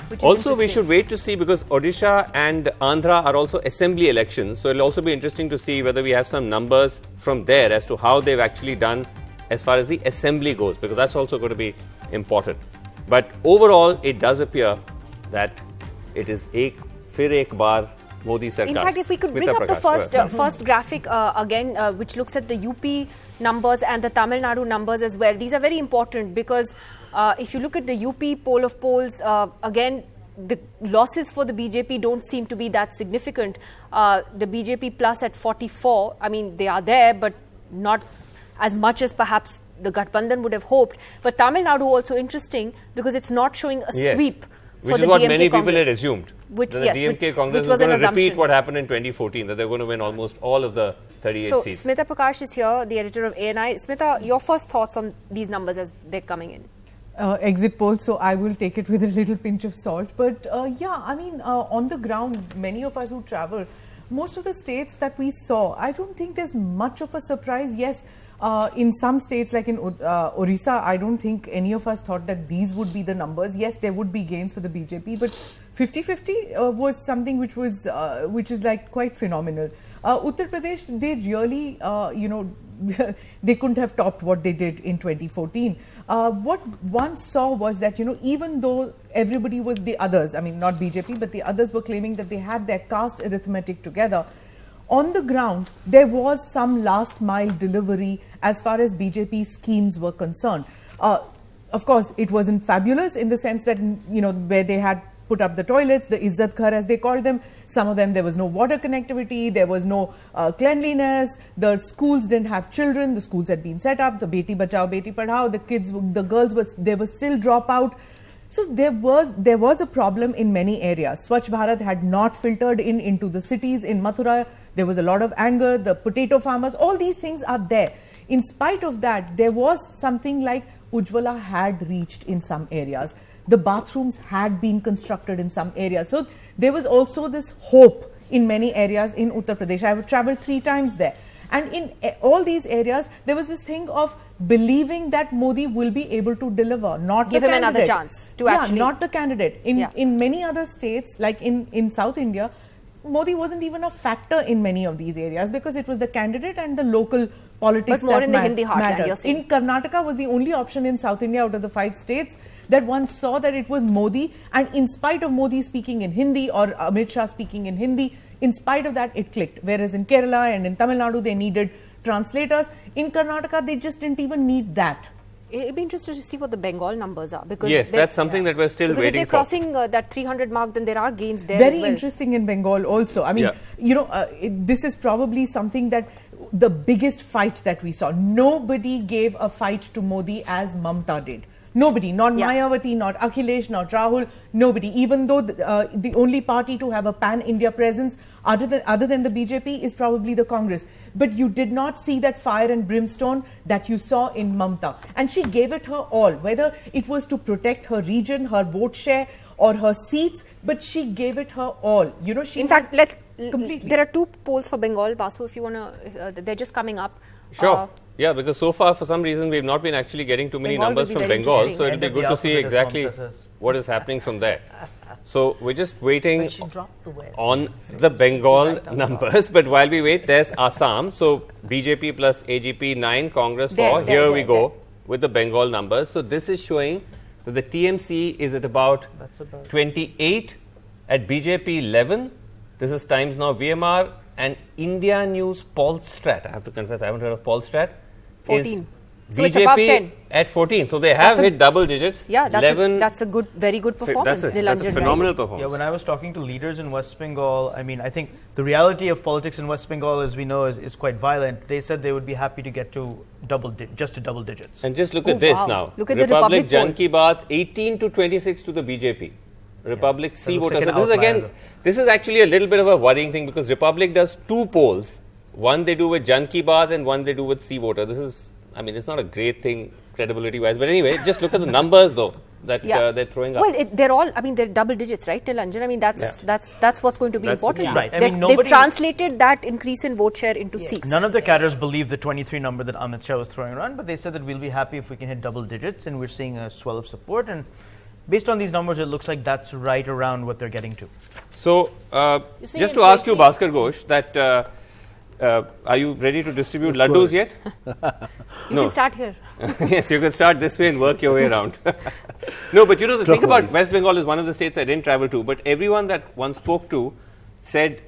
Speaker 2: which is
Speaker 1: Also, we
Speaker 2: interesting.
Speaker 1: should wait to see, because Odisha and Andhra are also assembly elections. So it'll also be interesting to see whether we have some numbers from there as to how they've actually done as far as the assembly goes, because that's also going to be important. But overall, it does appear that it is fir ek baar Modi Sarkar.
Speaker 2: In fact, if we could bring
Speaker 1: Smita
Speaker 2: up the
Speaker 1: Prakash,
Speaker 2: first graphic again, which looks at the UP numbers and the Tamil Nadu numbers as well. These are very important because if you look at the UP poll of polls, again, the losses for the BJP don't seem to be that significant. The BJP plus at 44, I mean, they are there, but not as much as perhaps the Gathbandhan would have hoped. But Tamil Nadu also interesting because it's not showing a
Speaker 1: Yes.
Speaker 2: sweep for
Speaker 1: which
Speaker 2: the
Speaker 1: is what
Speaker 2: DMK
Speaker 1: many people
Speaker 2: Congress.
Speaker 1: had assumed.
Speaker 2: Which-
Speaker 1: that
Speaker 2: yes,
Speaker 1: the DMK
Speaker 2: which
Speaker 1: Congress
Speaker 2: was
Speaker 1: was going
Speaker 2: an
Speaker 1: to repeat
Speaker 2: assumption.
Speaker 1: what happened in 2014, that they're going to win almost all of the 38
Speaker 2: So,
Speaker 1: seats.
Speaker 2: Smita Prakash is here, the editor of ANI. Smita, your first thoughts on these numbers as they're coming in?
Speaker 12: Exit poll, so I will take it with a little pinch of salt. But yeah, I mean, on the ground, many of us who travel, most of the states that we saw, I don't think there's much of a surprise. Yes, in some states like in Orissa, I don't think any of us thought that these would be the numbers. Yes, there would be gains for the BJP, but 50-50 was something which is like quite phenomenal. Uttar Pradesh, they really, they couldn't have topped what they did in 2014. What one saw was that, even though everybody was the others, I mean, not BJP, but the others were claiming that they had their caste arithmetic together, on the ground, there was some last mile delivery as far as BJP schemes were concerned. Of course, it wasn't fabulous in the sense that, where they had put up the toilets, the Izzat Ghar as they called them, some of them there was no water connectivity, there was no cleanliness, the schools didn't have children, the schools had been set up, the Beti Bachao, Beti Padhao, the girls were still dropout. So there was a problem in many areas. Swachh Bharat had not filtered into the cities. In Mathura, there was a lot of anger, the potato farmers, all these things are there. In spite of that, there was something like Ujjwala had reached in some areas. The bathrooms had been constructed in some areas. So there was also this hope in many areas in Uttar Pradesh. I have traveled 3 times there. And in all these areas, there was this thing of believing that Modi will be able to deliver, not
Speaker 2: give
Speaker 12: the
Speaker 2: him
Speaker 12: candidate.
Speaker 2: another chance to actually.
Speaker 12: Not the candidate. In many other states, like in South India, Modi wasn't even a factor in many of these areas because it was the candidate and the local politics
Speaker 2: but more
Speaker 12: that
Speaker 2: in the Hindi heartland,
Speaker 12: mattered.
Speaker 2: you're saying.
Speaker 12: In Karnataka was the only option in South India out of the 5 states that one saw that it was Modi, and in spite of Modi speaking in Hindi or Amit Shah speaking in Hindi, in spite of that it clicked. Whereas in Kerala and in Tamil Nadu they needed translators. In Karnataka they just didn't even need that.
Speaker 2: It'd be interesting to see what the Bengal numbers are, because
Speaker 1: yes, that's something that we're still waiting
Speaker 2: if they're crossing that 300 mark, then there are gains there.
Speaker 12: Very
Speaker 2: as well.
Speaker 12: interesting in Bengal also. I mean, this is probably something that the biggest fight that we saw. Nobody gave a fight to Modi as Mamta did. Nobody, not Mayawati, not Akhilesh, not Rahul, nobody. Even though the only party to have a pan-India presence other than the BJP is probably the Congress. But you did not see that fire and brimstone that you saw in Mamta. And she gave it her all, whether it was to protect her region, her vote share or her seats, but she gave it her all. She
Speaker 2: in fact,
Speaker 12: completely.
Speaker 2: There are 2 polls for Bengal, Basu, if you want to, they're just coming up.
Speaker 1: Sure. Yeah, because so far, for some reason, we've not been actually getting too many numbers from Bengal. So it'll be good to see exactly what is happening from there. So we're just waiting on the Bengal numbers. But while we wait, there's Assam. So BJP plus AGP 9, Congress 4. Here we go with the Bengal numbers. So this is showing that the TMC is at about 28, at BJP 11. This is Times Now VMR. And India News Polstrat, I have to confess, I haven't heard of Polstrat.
Speaker 2: 14.
Speaker 1: So BJP at 14. So they have hit double digits.
Speaker 2: Yeah, that's a very good performance.
Speaker 1: That's a phenomenal performance.
Speaker 4: Yeah, when I was talking to leaders in West Bengal, I think the reality of politics in West Bengal, as we know, is quite violent. They said they would be happy to get to double digits.
Speaker 1: And just look at this now.
Speaker 2: Look at
Speaker 1: Republic
Speaker 2: the
Speaker 1: Jan Ki Baat, 18 to 26 to the BJP. Republic C voters. So this is actually a little bit of a worrying thing, because Republic does 2 polls. One they do with Jan Ki Baat and one they do with C voter. This is, it's not a great thing credibility wise. But anyway, just look at the numbers though that they're throwing up.
Speaker 2: Well, they're all, they're double digits, right, Nilanjan? That's what's going to be important.
Speaker 4: Right.
Speaker 2: They've translated that increase in vote share into seats.
Speaker 4: None of the cadres believe the 23 number that Amit Shah was throwing around, but they said that we'll be happy if we can hit double digits, and we're seeing a swell of support. And based on these numbers, it looks like that's right around what they're getting to.
Speaker 1: So, just to ask you, Bhaskar Ghosh, that are you ready to distribute laddus yet?
Speaker 2: You can start here.
Speaker 1: Yes, you can start this way and work your way around. No, but the thing about West Bengal is one of the states I didn't travel to, but everyone that one spoke to said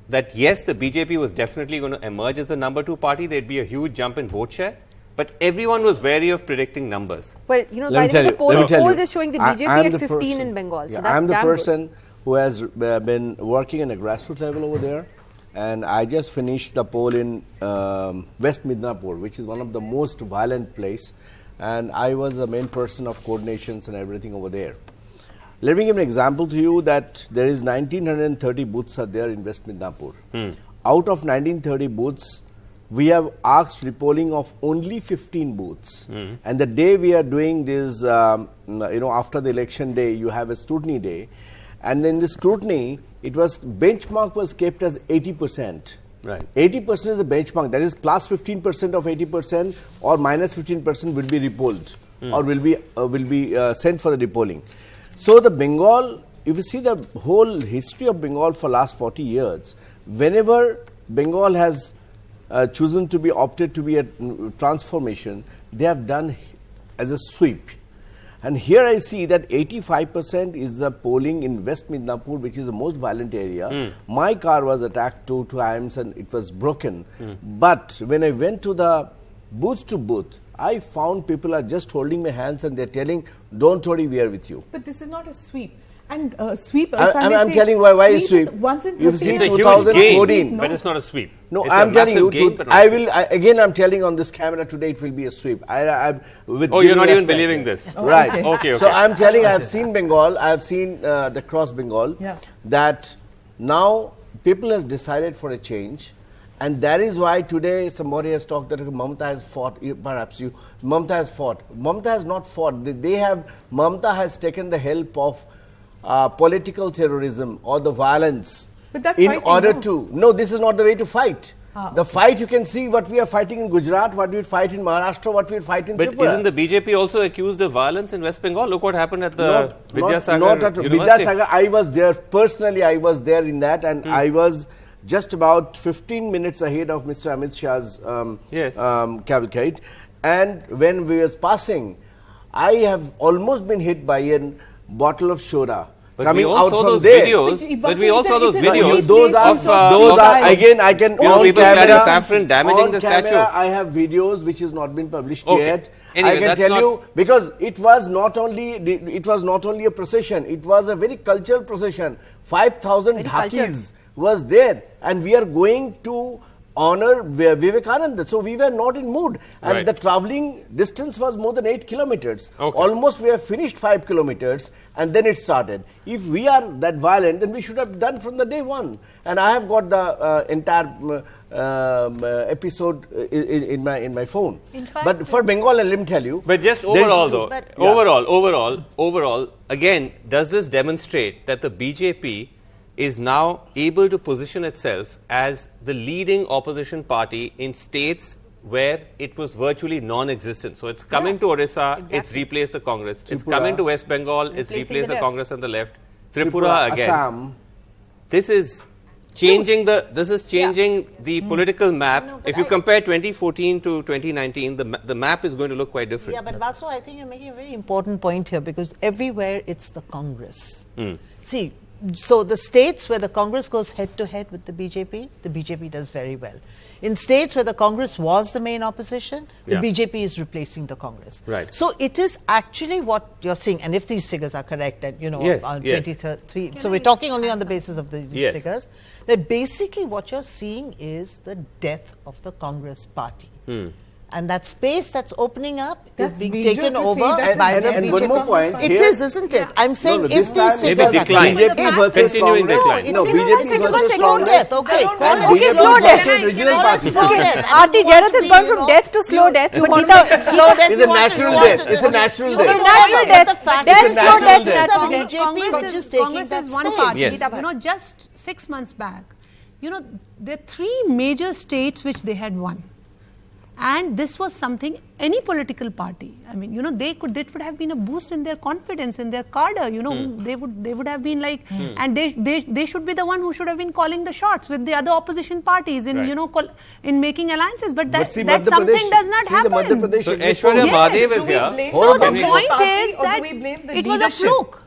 Speaker 1: that yes, the BJP was definitely going to emerge as the number 2 party. There'd be a huge jump in vote share. But everyone was wary of predicting numbers.
Speaker 2: Well, by the way, the polls is showing the BJP at 15 in Bengal.
Speaker 13: Yeah, so I'm the person who has been working in a grassroots level over there. And I just finished the poll in West Midnapur, which is one of the most violent place. And I was the main person of coordinations and everything over there. Let me give an example to you that there is 1930 booths are there in West Midnapur. Out of 1930 booths, we have asked repolling of only 15 booths. And the day we are doing this, after the election day, you have a scrutiny day. And then the scrutiny, benchmark was kept as 80%.
Speaker 1: Right.
Speaker 13: 80% is the benchmark. That is plus 15% of 80% or minus 15% will be repolled or will be sent for the repolling. So the Bengal, if you see the whole history of Bengal for last 40 years, whenever Bengal has chosen to opted to be a transformation, they have done as a sweep. And here I see that 85% is the polling in West Midnapur, which is the most violent area. My car was attacked 2 times and it was broken. But when I went to the booth to booth, I found people are just holding my hands and they're telling, don't worry, we are with you.
Speaker 12: But this is not a sweep. And sweep,
Speaker 13: I'm telling why is sweep.
Speaker 12: Once in
Speaker 13: You've seen
Speaker 1: It's a huge
Speaker 13: 2014.
Speaker 1: gain, but it's not a sweep.
Speaker 13: No,
Speaker 1: It's
Speaker 13: I'm
Speaker 1: a
Speaker 13: telling you,
Speaker 1: massive gain, but not
Speaker 13: I
Speaker 1: a
Speaker 13: will, again I'm telling on this camera today it will be a sweep. With
Speaker 1: Oh, you're not
Speaker 13: due
Speaker 1: even
Speaker 13: respect.
Speaker 1: believing this?
Speaker 13: Right.
Speaker 1: Okay.
Speaker 13: So I'm telling, I've seen Bengal, I've seen the cross Bengal, that now people has decided for a change. And that is why today somebody has talked that Mamata has fought, perhaps Mamata has fought. Mamata has not fought. Mamata has taken the help of political terrorism or the violence
Speaker 12: But that's
Speaker 13: in
Speaker 12: fighting,
Speaker 13: order
Speaker 12: no?
Speaker 13: to, no, this is not the way to fight. The fight, you can see what we are fighting in Gujarat, what we fight in Maharashtra, what we fight in
Speaker 1: But
Speaker 13: Tripura.
Speaker 1: isn't the BJP also accused of violence in West Bengal? Look what happened at the Vidyasagar
Speaker 13: not at
Speaker 1: University.
Speaker 13: Vidyasagar, I was there, personally I was there in that, and I was just about 15 minutes ahead of Mr. Amit Shah's cavalcade. And when we was passing, I have almost been hit by a bottle of soda.
Speaker 1: But
Speaker 13: coming
Speaker 1: we all
Speaker 13: out
Speaker 1: saw
Speaker 13: from
Speaker 1: those
Speaker 13: there.
Speaker 1: videos. But we all saw those videos.
Speaker 13: Those are again. I can on
Speaker 1: people
Speaker 13: camera.
Speaker 1: clad in saffron damaging
Speaker 13: on
Speaker 1: the
Speaker 13: camera,
Speaker 1: statue.
Speaker 13: I have videos which has not been published
Speaker 1: Okay.
Speaker 13: yet.
Speaker 1: Anyway,
Speaker 13: I can
Speaker 1: that's
Speaker 13: tell
Speaker 1: not-
Speaker 13: you because it was not only a procession. It was a very cultural procession. 5,000 dhakis was there, and we are going to honor Vivekananda. So we were not in mood, and
Speaker 1: Right.
Speaker 13: the traveling distance was more than 8 kilometers.
Speaker 1: Okay.
Speaker 13: Almost we have finished 5 kilometers, and then it started. If we are that violent, then we should have done from the day one. And I have got the entire episode in my phone.
Speaker 10: In fact,
Speaker 13: but for Bengal, let me tell you.
Speaker 1: But just
Speaker 13: there's
Speaker 1: overall,
Speaker 13: two-
Speaker 1: though, overall, again, does this demonstrate that the BJP is now able to position itself as the leading opposition party in states where it was virtually non-existent? So it's come into Orissa, it's replaced the Congress. It's come into West Bengal, it's replaced the Congress on the left. Tripura again.
Speaker 13: Assam.
Speaker 1: This is changing the political map. If you compare 2014 to 2019, the map is going to look quite different.
Speaker 8: Yeah, but Vasu, I think you're making a very important point here because everywhere it's the Congress. See, so the states where the Congress goes head to head with the BJP does very well. In states where the Congress was the main opposition, the BJP is replacing the Congress.
Speaker 1: Right.
Speaker 8: So it is actually what you're seeing, and if these figures are correct, that on 23, so we're talking only on the basis of these figures, that basically what you're seeing is the death of the Congress party. And that space that's opening up is being taken over by the
Speaker 13: and
Speaker 8: BJP.
Speaker 13: one more point.
Speaker 8: It is, isn't it? I'm saying
Speaker 13: this
Speaker 8: if these
Speaker 13: time
Speaker 8: figures are
Speaker 1: decline.
Speaker 8: correct.
Speaker 13: BJP versus
Speaker 1: Continuing
Speaker 13: Congress.
Speaker 1: decline.
Speaker 13: No, BJP versus
Speaker 8: slow
Speaker 13: Congress.
Speaker 8: death, okay.
Speaker 13: And
Speaker 2: Okay,
Speaker 13: BJP
Speaker 2: slow death.
Speaker 13: versus regional parties.
Speaker 2: Aarti Jairath has gone from death to slow death. But Geeta,
Speaker 8: Slow death.
Speaker 13: It's a natural death. It's a natural
Speaker 2: Okay,
Speaker 13: death.
Speaker 2: natural death. Then
Speaker 13: It's a
Speaker 2: slow
Speaker 13: natural
Speaker 2: death.
Speaker 13: death.
Speaker 2: Natural death.
Speaker 8: BJP which is taking
Speaker 10: Congress
Speaker 8: that
Speaker 10: is one
Speaker 8: space.
Speaker 10: party.
Speaker 1: Yes.
Speaker 10: Just 6 months back, there are 3 major states which they had won. And this was something any political party, it would have been a boost in their confidence, in their cadre, they would have been like, and they should be the one who should have been calling the shots with the other opposition parties in, in making alliances. But that something does not happen.
Speaker 1: So Aishwarya Mahadev is here.
Speaker 10: So the
Speaker 1: Can we-
Speaker 10: point is
Speaker 12: or
Speaker 10: that
Speaker 12: do we blame the
Speaker 10: it was a
Speaker 12: leadership?
Speaker 10: fluke.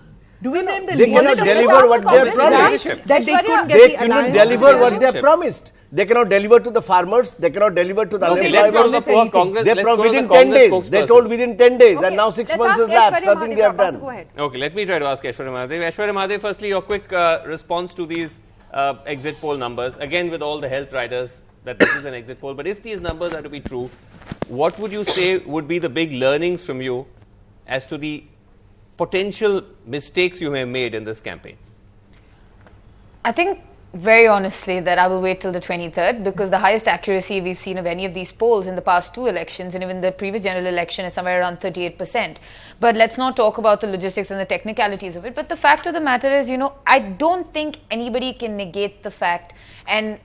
Speaker 12: Do we blame the
Speaker 13: They cannot
Speaker 12: leadership?
Speaker 13: deliver what they have promised.
Speaker 12: That they couldn't
Speaker 13: They
Speaker 12: get the
Speaker 13: cannot
Speaker 12: alliance.
Speaker 13: deliver what they have promised. They cannot deliver to the farmers. They cannot deliver to the
Speaker 1: Okay, let's go to the
Speaker 13: unemployed.
Speaker 1: poor Congress.
Speaker 13: They
Speaker 1: Let's go to the
Speaker 13: within 10
Speaker 1: Congress
Speaker 13: days. They
Speaker 1: spokesperson.
Speaker 13: told within 10 days, and now 6 months has lapsed. Nothing they have done.
Speaker 2: Go ahead.
Speaker 1: Okay, let me try to ask Aishwarya Mahadev. Aishwarya Mahadev, firstly, your quick response to these exit poll numbers. Again, with all the health writers, that this is an exit poll. But if these numbers are to be true, what would you say would be the big learnings from you as to the potential mistakes you may have made in this campaign?
Speaker 14: I think very honestly that I will wait till the 23rd because the highest accuracy we've seen of any of these polls in the past 2 elections and even the previous general election is somewhere around 38%. But let's not talk about the logistics and the technicalities of it. But the fact of the matter is, I don't think anybody can negate the fact, and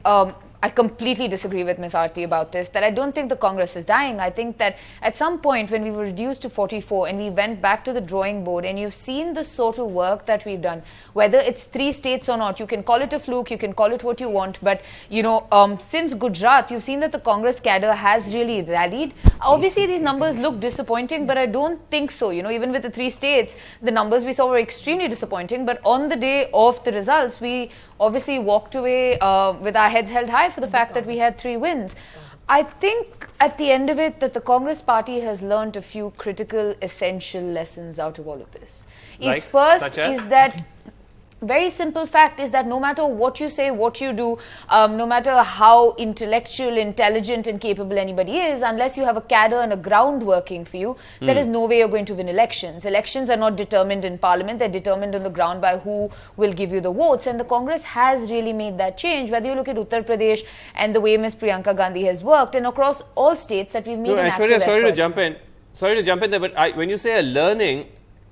Speaker 14: I completely disagree with Ms. Aarti about this, that I don't think the Congress is dying. I think that at some point when we were reduced to 44 and we went back to the drawing board, and you've seen the sort of work that we've done, whether it's 3 states or not, you can call it a fluke, you can call it what you want, but since Gujarat, you've seen that the Congress cadre has really rallied. Obviously, these numbers look disappointing, but I don't think so. Even with the 3 states, the numbers we saw were extremely disappointing, but on the day of the results, we obviously walked away with our heads held high for the fact that we had 3 wins. I think at the end of it that the Congress party has learned a few critical, essential lessons out of all of this. Very simple fact is that no matter what you say, what you do, no matter how intellectual, intelligent and capable anybody is, unless you have a cadre and a ground working for you, there is no way you're going to win elections. Elections are not determined in parliament, they're determined on the ground by who will give you the votes, and the Congress has really made that change. Whether you look at Uttar Pradesh and the way Ms. Priyanka Gandhi has worked, and across all states that we've made an active effort.
Speaker 1: Sorry to jump in there, but when you say a learning,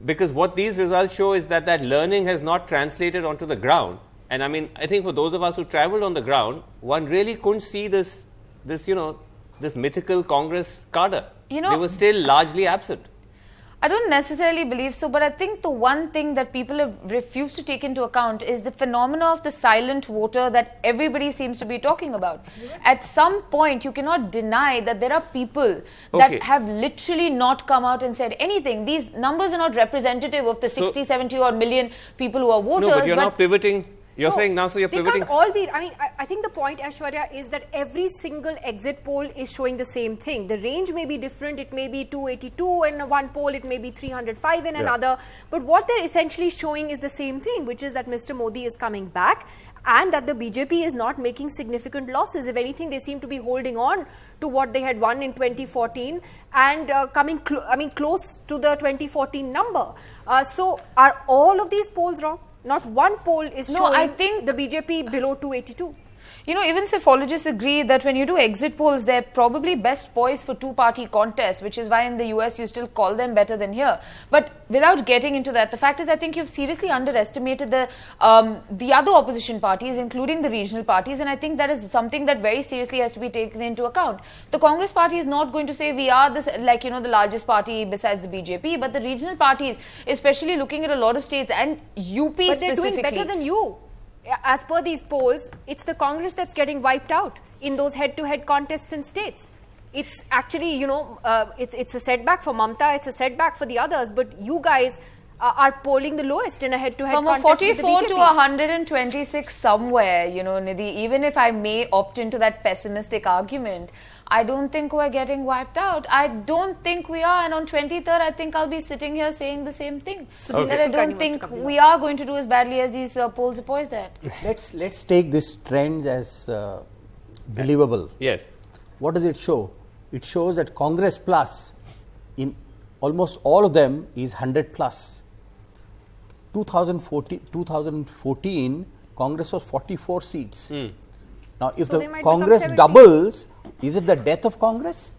Speaker 1: because what these results show is that learning has not translated onto the ground. And I think for those of us who traveled on the ground, one really couldn't see this mythical Congress cadre. They were still largely absent.
Speaker 14: I don't necessarily believe so, but I think the one thing that people have refused to take into account is the phenomena of the silent voter that everybody seems to be talking about. At some point, you cannot deny that there are people that have literally not come out and said anything. These numbers are not representative of the 60, 70 odd million people who are voters.
Speaker 1: No, but you're now pivoting. You're saying now, so you're pivoting.
Speaker 2: They can't all be. I think the point, Aishwarya, is that every single exit poll is showing the same thing. The range may be different. It may be 282 in one poll. It may be 305 in another. But what they're essentially showing is the same thing, which is that Mr. Modi is coming back and that the BJP is not making significant losses. If anything, they seem to be holding on to what they had won in 2014 and coming close to the 2014 number. So are all of these polls wrong? Not one poll is showing
Speaker 14: I think
Speaker 2: the BJP below 282.
Speaker 14: Even psephologists agree that when you do exit polls, they're probably best poised for 2-party contests, which is why in the US you still call them better than here. But without getting into that, the fact is I think you've seriously underestimated the other opposition parties, including the regional parties, and I think that is something that very seriously has to be taken into account. The Congress party is not going to say we are this, the largest party besides the BJP, but the regional parties, especially looking at a lot of states and UP
Speaker 2: but
Speaker 14: specifically.
Speaker 2: They're doing better than you. As per these polls, it's the Congress that's getting wiped out in those head-to-head contests in states. It's actually, it's a setback for Mamta, it's a setback for the others, but you guys are polling the lowest in a head-to-head contest with the BJP.
Speaker 14: From a 44 to 126 somewhere, Nidhi, even if I may opt into that pessimistic argument, I don't think we're getting wiped out. I don't think we are. And on 23rd, I think I'll be sitting here saying the same thing. That I don't think we are going to do as badly as these polls are poised at.
Speaker 9: Let's take this trend as believable.
Speaker 1: Yes.
Speaker 9: What does it show? It shows that Congress plus in almost all of them is 100 plus. 2014, Congress was 44 seats. Now, if the Congress doubles, is it the death of Congress?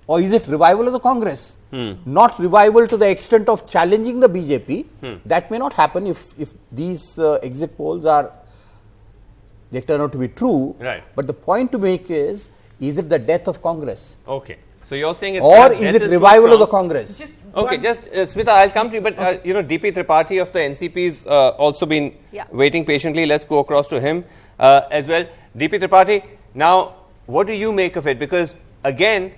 Speaker 9: Or is it revival of the Congress? Not revival to the extent of challenging the BJP. That may not happen if these exit polls they turn out to be true.
Speaker 1: Right.
Speaker 9: But the point to make is it the death of Congress?
Speaker 1: Okay. So you're saying it's
Speaker 9: or is it revival of the Congress?
Speaker 1: Smita, I'll come to you, but DP Tripathi of the NCP's also been waiting patiently. Let's go across to him as well. DP Tripathi, now what do you make of it? Because again,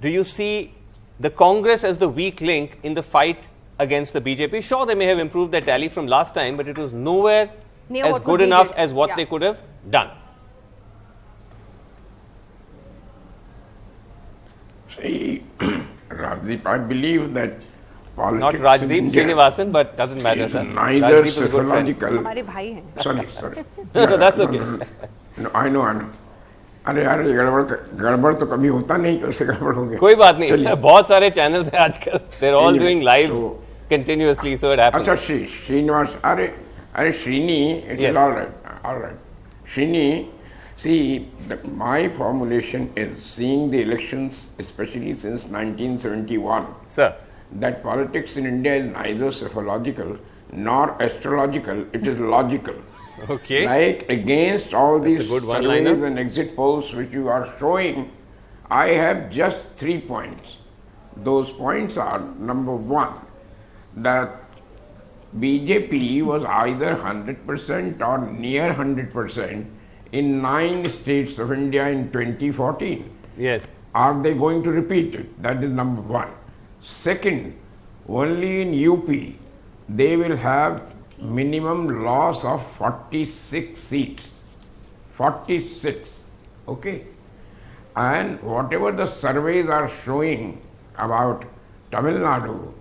Speaker 1: do you see the Congress as the weak link in the fight against the BJP? Sure, they may have improved their tally from last time, but it was nowhere as good enough as what they could have done.
Speaker 15: See, Rajdeep, I believe that politics
Speaker 1: not Rajdeep, Srinivasan, but doesn't matter, sir.
Speaker 15: Neither psychological. Sorry.
Speaker 1: No, that's okay.
Speaker 15: No, I know. अरे यार ये गड़बड़ तो कभी होता नहीं, कैसे गड़बड़ हो गया?
Speaker 1: कोई बात नहीं, बहुत सारे चैनल्स हैं आजकल. They're all doing lives continuously, so it happens.
Speaker 15: अच्छा श्रीनिवास, अरे Srini, it is all right. Srini, see, my formulation is seeing the elections, especially since 1971.
Speaker 1: Sir.
Speaker 15: That politics in India is neither psephological nor astrological, it is logical.
Speaker 1: Okay.
Speaker 15: Like against all
Speaker 1: That's a
Speaker 15: these
Speaker 1: good
Speaker 15: surveys
Speaker 1: one-liner.
Speaker 15: and exit polls which you are showing, I have just 3 points. Those points are, number one, that BJP was either 100% or near 100% in 9 states of India in 2014.
Speaker 1: Yes.
Speaker 15: Are they going to repeat it? That is number one. Second, only in UP they will have minimum loss of 46 seats. 46. Okay. And whatever the surveys are showing about Tamil Nadu,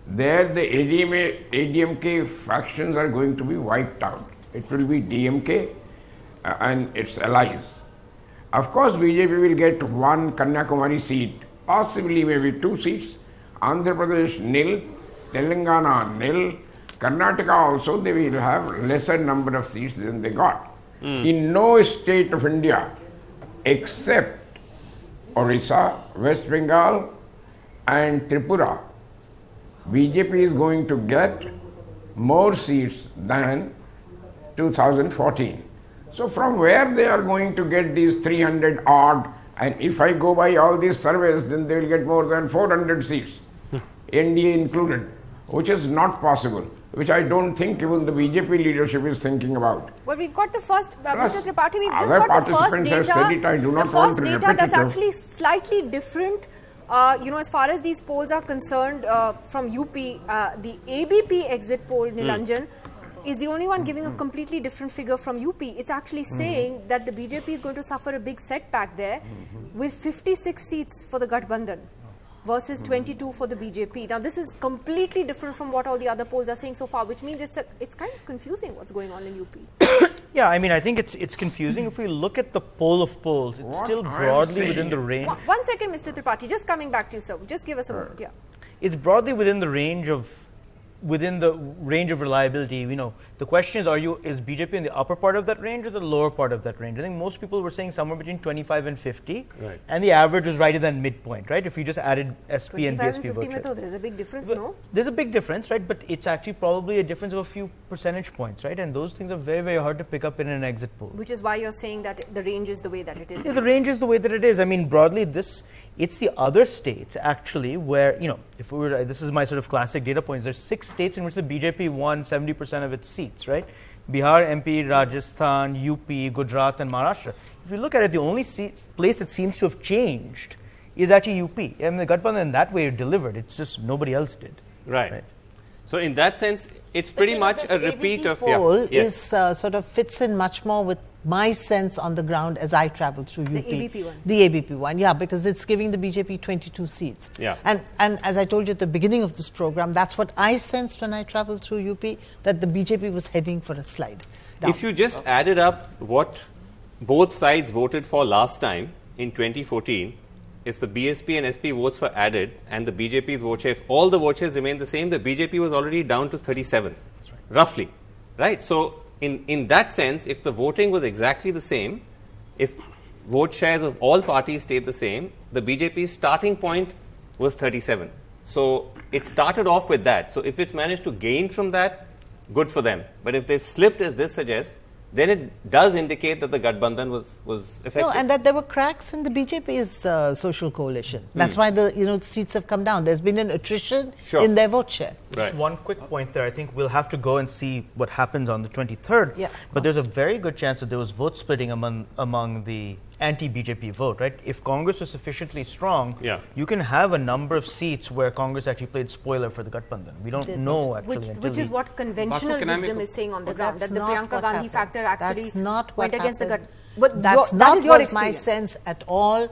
Speaker 15: there the ADMK factions are going to be wiped out. It will be DMK and its allies. Of course, BJP will get 1 Kanyakumari seat, possibly maybe 2 seats. Andhra Pradesh nil, Telangana nil, Karnataka also they will have lesser number of seats than they got. In no state of India except Orissa, West Bengal and Tripura, BJP is going to get more seats than 2014. So from where they are going to get these 300 odd, and if I go by all these surveys, then they will get more than 400 seats, NDA included, which is not possible, which I don't think even the BJP leadership is thinking about.
Speaker 2: Well, we've got the first,
Speaker 15: Plus,
Speaker 2: Mr. Tripathi, we've just
Speaker 15: other
Speaker 2: got the first
Speaker 15: participants have
Speaker 2: data.
Speaker 15: said it, I do not
Speaker 2: the
Speaker 15: want
Speaker 2: first
Speaker 15: to
Speaker 2: data
Speaker 15: repeat
Speaker 2: that's
Speaker 15: it.
Speaker 2: actually slightly different. As far as these polls are concerned, from UP, the ABP exit poll, Nilanjan, is the only one giving a completely different figure from UP. It's actually saying that the BJP is going to suffer a big setback there with 56 seats for the Gathbandhan versus 22 for the BJP. Now, this is completely different from what all the other polls are saying so far, which means it's kind of confusing what's going on in UP.
Speaker 4: Yeah, I mean, I think it's confusing. If we look at the poll of polls, it's still broadly within the range.
Speaker 2: One second, Mr. Tripathi, just coming back to you, sir. Just give us a moment. Yeah.
Speaker 4: It's broadly within the range of reliability. You know, the question is, is BJP in the upper part of that range or the lower part of that range? I think most people were saying somewhere between 25 and 50,
Speaker 1: right.
Speaker 4: And the average was right at that midpoint, right? If you just added SP and
Speaker 2: 25
Speaker 4: BSP
Speaker 2: and 50
Speaker 4: votes.
Speaker 2: there's a big difference, no?
Speaker 4: There's a big difference, right? But it's actually probably a difference of a few percentage points, right? And those things are very, very hard to pick up in an exit poll.
Speaker 2: Which is why you're saying that the range is the way that it is.
Speaker 4: Yeah, the range is the way that it is. I mean, broadly, it's the other states actually where, you know, if we were, this is my sort of classic data points, there's 6 states in which the BJP won 70% of its seats, right? Bihar, MP, Rajasthan, UP, Gujarat and Maharashtra. If you look at it, the only place that seems to have changed is actually UP. I mean, the Gathbandhan in that way delivered. It's just nobody else did.
Speaker 1: Right. So in that sense, it's pretty much a repeat of...
Speaker 8: poll is sort of fits in much more with my sense on the ground as I travel through UP.
Speaker 2: The ABP one.
Speaker 8: The ABP one, yeah, because it's giving the BJP 22 seats.
Speaker 1: Yeah.
Speaker 8: And as I told you at the beginning of this program, that's what I sensed when I traveled through UP, that the BJP was heading for a slide down.
Speaker 1: If you just added up what both sides voted for last time in 2014, if the BSP and SP votes were added and the BJP's vote share, if all the vote shares remained the same, the BJP was already down to 37, right. Roughly, right? So in that sense, if the voting was exactly the same, if vote shares of all parties stayed the same, the BJP's starting point was 37. So it started off with that. So if it's managed to gain from that, good for them. But if they've slipped, as this suggests, then it does indicate that the Gathbandhan was effective.
Speaker 8: No, and that there were cracks in the BJP's social coalition. That's why the seats have come down. There's been an attrition in their vote share.
Speaker 1: Right.
Speaker 4: Just one quick point there. I think we'll have to go and see what happens on the 23rd.
Speaker 8: Yeah,
Speaker 4: but there's a very good chance that there was vote splitting among the anti-BJP vote, right? If Congress was sufficiently strong, you can have a number of seats where Congress actually played spoiler for the Gathbandhan. We don't know actually.
Speaker 2: Which is what conventional wisdom is saying on the ground, that the Priyanka Gandhi factor actually went against the Gathbandhan. But
Speaker 8: that's not
Speaker 2: your
Speaker 8: what my sense at all.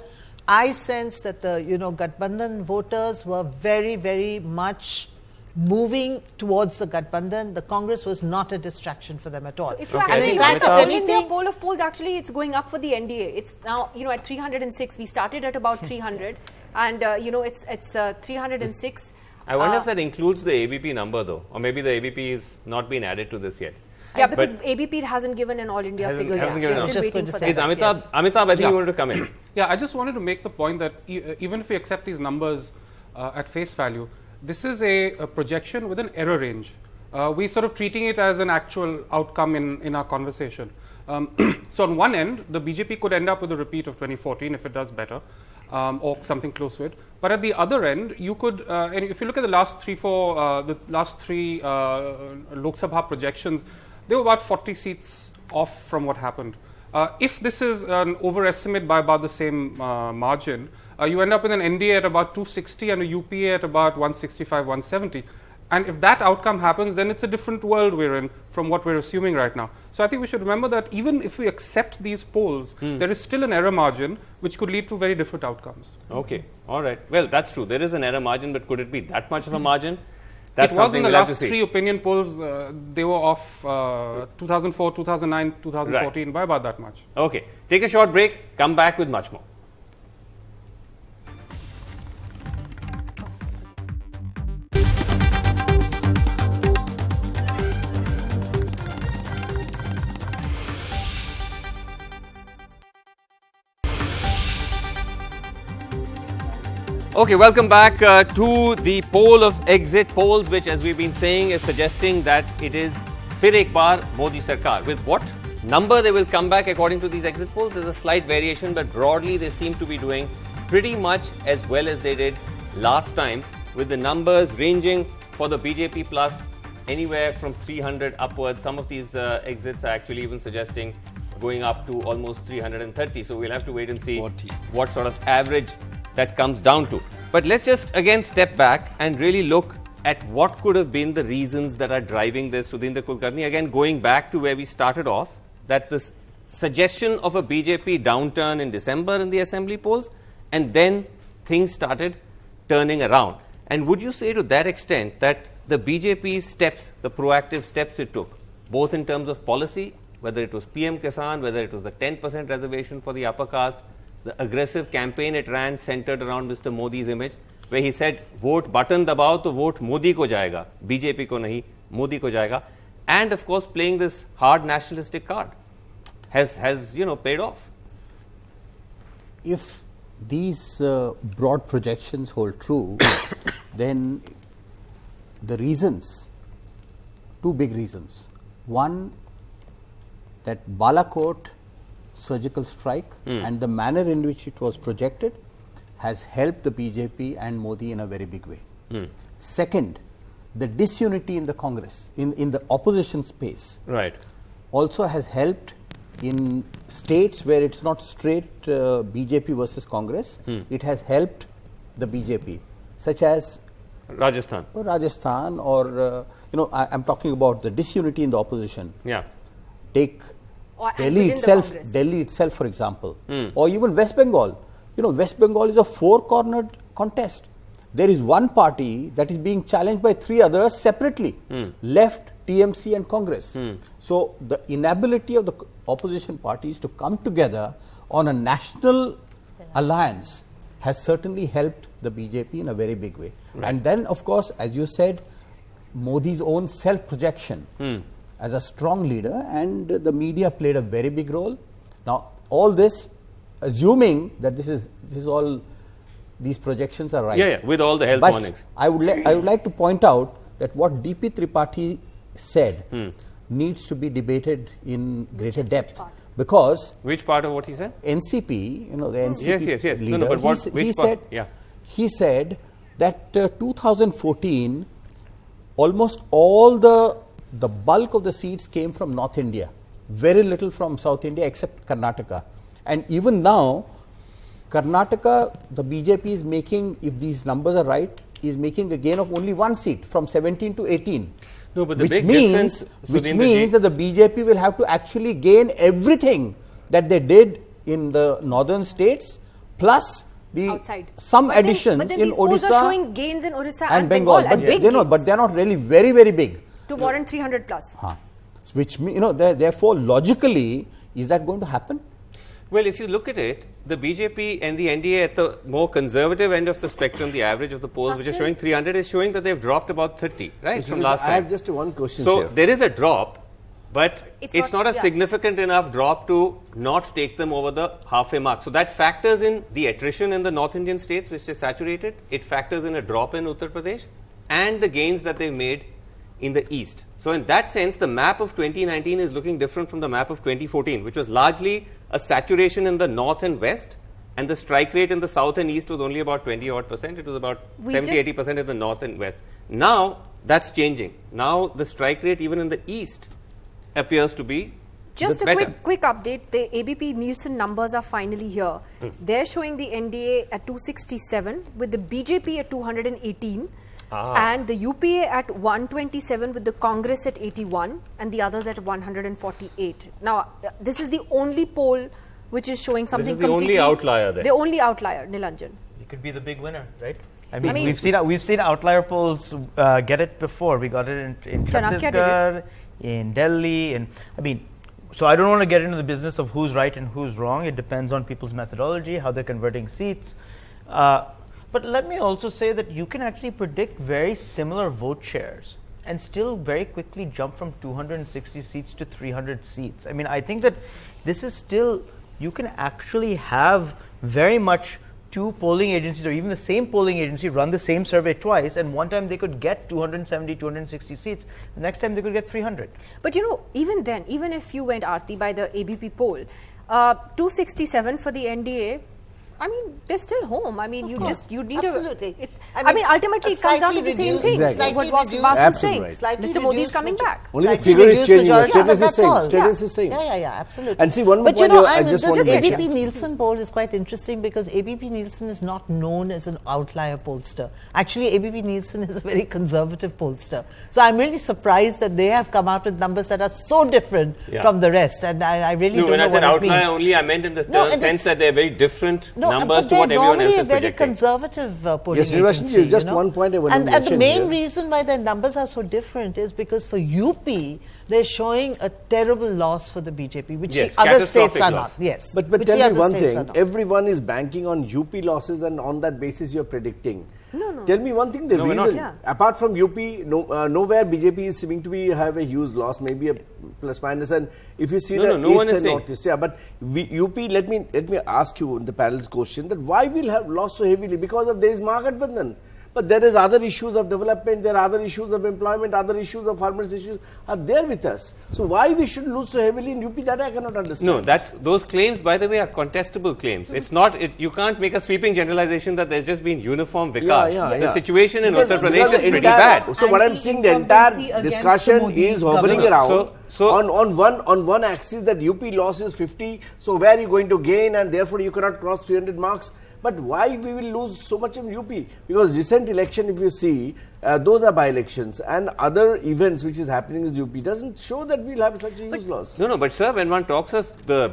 Speaker 8: I sense that the Gathbandhan voters were very, very much moving towards the Gathbandhan. The Congress was not a distraction for them at all.
Speaker 2: So if you actually look at the All India poll of polls, actually it's going up for the NDA. It's now at 306. We started at about 300, and it's 306.
Speaker 1: I wonder if that includes the ABP number though, or maybe the ABP is not been added to this yet.
Speaker 2: Yeah, because ABP hasn't given an All India figure yet. We're still waiting for that.
Speaker 1: Is Amitabh, I think you wanted to come in.
Speaker 7: Yeah, I just wanted to make the point that even if we accept these numbers at face value, this is a projection with an error range. we're sort of treating it as an actual outcome in our conversation. So on one end, the BJP could end up with a repeat of 2014 if it does better, or something close to it. But at the other end, you could, and if you look at the last three Lok Sabha projections, they were about 40 seats off from what happened. If this is an overestimate by about the same margin, you end up with an NDA at about 260 and a UPA at about 165, 170. And if that outcome happens, then it's a different world we're in from what we're assuming right now. So I think we should remember that even if we accept these polls, there is still an error margin which could lead to very different outcomes.
Speaker 1: Okay, all right. Well, that's true. There is an error margin, but could it be that much of a margin? That's
Speaker 7: it was in the last three opinion polls, they were off 2004, 2009, 2014 by about that much.
Speaker 1: Okay, take a short break, come back with much more. Okay, welcome back to the poll of exit polls, which, as we've been saying, is suggesting that it is fir ek baar Modi Sarkar. With what number they will come back according to these exit polls, there's a slight variation, but broadly they seem to be doing pretty much as well as they did last time, with the numbers ranging for the BJP plus anywhere from 300 upwards. Some of these exits are actually even suggesting going up to almost 330. So we'll have to wait and see what sort of average that comes down to. But let's just again step back and really look at what could have been the reasons that are driving this. Sudhinder Kulkarni, again going back to where we started off, that this suggestion of a BJP downturn in December in the assembly polls, and then things started turning around. And would you say to that extent that the BJP's steps, the proactive steps it took, both in terms of policy, whether it was PM Kisan, whether it was the 10% reservation for the upper caste, the aggressive campaign it ran centered around Mr. Modi's image, where he said, vote button dabao to vote Modi ko jayega, BJP ko nahi, Modi ko jayega, and of course playing this hard nationalistic card has paid off.
Speaker 9: If these broad projections hold true, then the reasons, two big reasons. One, that Balakot surgical strike and the manner in which it was projected has helped the BJP and Modi in a very big way. Second, the disunity in the Congress, in the opposition space, also has helped in states where it's not straight BJP versus Congress. It has helped the BJP, such as
Speaker 1: Rajasthan,
Speaker 9: or I'm talking about the disunity in the opposition. Take Delhi itself, for example, or even West Bengal. West Bengal is a four-cornered contest. There is one party that is being challenged by three others separately, left, TMC and Congress. So the inability of the opposition parties to come together on a national alliance has certainly helped the BJP in a very big way. And then, of course, as you said, Modi's own self-projection as a strong leader, and the media played a very big role. Now, all this, assuming that this is all, these projections are right.
Speaker 1: With all the health warnings.
Speaker 9: I would like to point out that what DP Tripathi said needs to be debated in greater depth. Because
Speaker 1: which part of what he said?
Speaker 9: NCP, the NCP leader,
Speaker 1: but which part?
Speaker 9: He said that 2014, almost all the bulk of the seats came from North India, very little from South India except Karnataka. And even now, Karnataka, the BJP is making, if these numbers are right, is making a gain of only one seat from 17 to 18.
Speaker 1: No, but the
Speaker 9: which
Speaker 1: big
Speaker 9: means that the BJP will have to actually gain everything that they did in the northern states, plus some additions in Odisha
Speaker 2: are showing gains in Odisha
Speaker 9: and Bengal. But they're not really very, very big.
Speaker 2: To warrant 300 plus.
Speaker 9: Which means, therefore, logically, is that going to happen?
Speaker 1: Well, if you look at it, the BJP and the NDA at the more conservative end of the spectrum, the average of the polls, which is showing 300, is showing that they've dropped about 30, right, from last time.
Speaker 13: I have just one question,
Speaker 1: So,
Speaker 13: sir.
Speaker 1: there is a drop, but it's not a significant enough drop to not take them over the halfway mark. So, that factors in the attrition in the North Indian states, which is saturated. It factors in a drop in Uttar Pradesh and the gains that they've made in the east. So in that sense, the map of 2019 is looking different from the map of 2014, which was largely a saturation in the north and west, and the strike rate in the south and east was only about 20 odd percent. It was about 70-80% in the north and west. Now that's changing. Now the strike rate even in the east appears to be
Speaker 2: just a
Speaker 1: better.
Speaker 2: quick update. The ABP Nielsen numbers are finally here. They're showing the NDA at 267 with the BJP at 218 and the UPA at 127 with the Congress at 81 and the others at 148. Now, this is the only poll which is showing something completely...
Speaker 1: This is the only outlier there.
Speaker 2: The only outlier, Nilanjan.
Speaker 4: It could be the big winner, right? I mean we've seen outlier polls get it before. We got it in Chhattisgarh, in Delhi, and I mean, so I don't want to get into the business of who's right and who's wrong. It depends on people's methodology, how they're converting seats. But let me also say that you can actually predict very similar vote shares and still very quickly jump from 260 seats to 300 seats. I mean, I think that this is still, you can actually have very much two polling agencies or even the same polling agency run the same survey twice, and one time they could get 270, 260 seats, the next time they could get 300.
Speaker 2: But you know, even then, even if you went, Aarti, by the ABP poll, 267 for the NDA, I mean, they're still home. I mean, you need
Speaker 8: Absolutely.
Speaker 2: I mean, ultimately it comes down to the same thing.
Speaker 13: Exactly.
Speaker 2: What Vasu is saying. Mr. Modi is coming back.
Speaker 13: Only the figure is changing. The status is same. Status is same.
Speaker 8: Yeah, absolutely.
Speaker 13: And see, one more
Speaker 8: but
Speaker 13: point I just want to mention.
Speaker 8: ABP Nielsen poll is quite interesting because ABP Nielsen is not known as an outlier pollster. Actually, ABP Nielsen is a very conservative pollster. So I'm really surprised that they have come out with numbers that are so different from the rest. And I really don't know what it means.
Speaker 1: When I said outlier only, I meant in the sense that they're very different numbers to what everyone else is projecting.
Speaker 8: Very conservative polling
Speaker 13: agency. Yes, just one point I want to mention.
Speaker 8: And the main reason why their numbers are so different is because for UP, they're showing a terrible loss for the BJP, which the other states are not. Yes.
Speaker 13: But tell me one thing, everyone is banking on UP losses and on that basis you're predicting.
Speaker 2: No.
Speaker 13: Tell me one thing, the reason, apart from UP, nowhere BJP is seeming to have a huge loss, maybe a plus minus, and if you see the east and northeast, but UP, let me ask you the panel's question, that why we'll have lost so heavily? Because of there is Mahagathbandhan. But there is other issues of development, there are other issues of employment, other issues of farmers' issues are there with us. So why we should lose so heavily in UP, that I cannot understand.
Speaker 1: No, those claims, by the way, are contestable claims. So it's not, you can't make a sweeping generalization that there's just been uniform vikas. The situation in Uttar Pradesh is pretty bad.
Speaker 13: So what I'm saying, the entire discussion is hovering around on one axis that UP loss is 50, so where are you going to gain, and therefore you cannot cross 300 marks. But why we will lose so much in UP? Because recent election, if you see, those are by-elections, and other events which is happening in UP doesn't show that we'll have such a huge loss.
Speaker 1: No, but sir, when one talks of the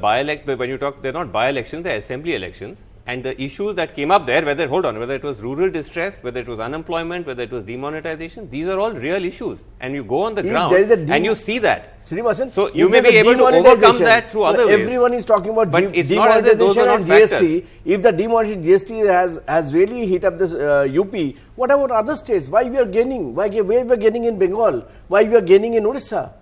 Speaker 1: when you talk, they're not by-elections, they're assembly elections. And the issues that came up there, whether it was rural distress, whether it was unemployment, whether it was demonetization, these are all real issues. And you go on the ground and you see that.
Speaker 13: Srinivasan,
Speaker 1: so you may be able to overcome that through other ways.
Speaker 13: Everyone is talking about
Speaker 1: it's not as if those are not
Speaker 13: and GST.
Speaker 1: Factors.
Speaker 13: If the demonetization GST has really hit up this UP, what about other states? Why we are gaining? Why we are gaining in Bengal? Why we are gaining in Odisha?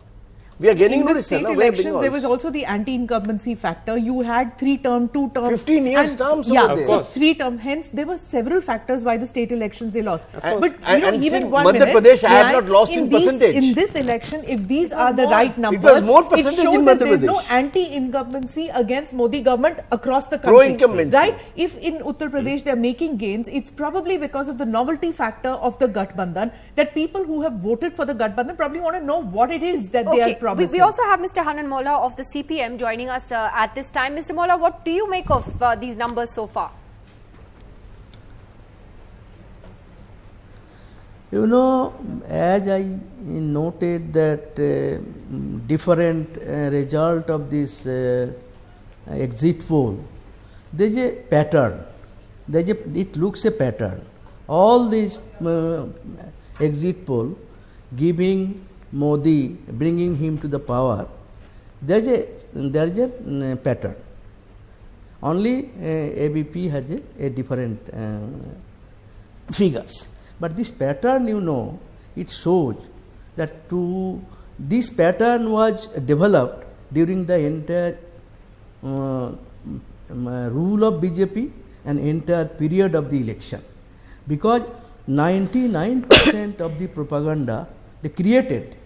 Speaker 13: We are getting
Speaker 12: in the state elections, there was also the anti-incumbency factor. You had 3-term, 2-term,
Speaker 13: 15 years terms.
Speaker 12: So 3-term. Hence, there were several factors why the state elections they lost. But even
Speaker 13: Madhya Pradesh, I have not lost in percentage.
Speaker 12: In this election, if these are the right numbers,
Speaker 13: it was more percentage
Speaker 12: shows
Speaker 13: in
Speaker 12: that
Speaker 13: Madhya
Speaker 12: there is
Speaker 13: Pradesh.
Speaker 12: no anti-incumbency against Modi government across the country.
Speaker 13: Pro-incumbency.
Speaker 12: Right? If in Uttar Pradesh they are making gains, it's probably because of the novelty factor of the Gathbandhan, that people who have voted for the Gathbandhan probably want to know what it is that they are promising.
Speaker 2: We also have Mr. Hanan Molla of the CPM joining us at this time. Mr. Molla, what do you make of these numbers so far?
Speaker 16: You know, as I noted that different result of this exit poll, there is a pattern. It looks a pattern. All these exit poll giving Modi, bringing him to the power, there is a pattern. Only ABP has a different figures. But this pattern, you know, it shows that this pattern was developed during the entire rule of BJP and entire period of the election. Because 99% of the propaganda created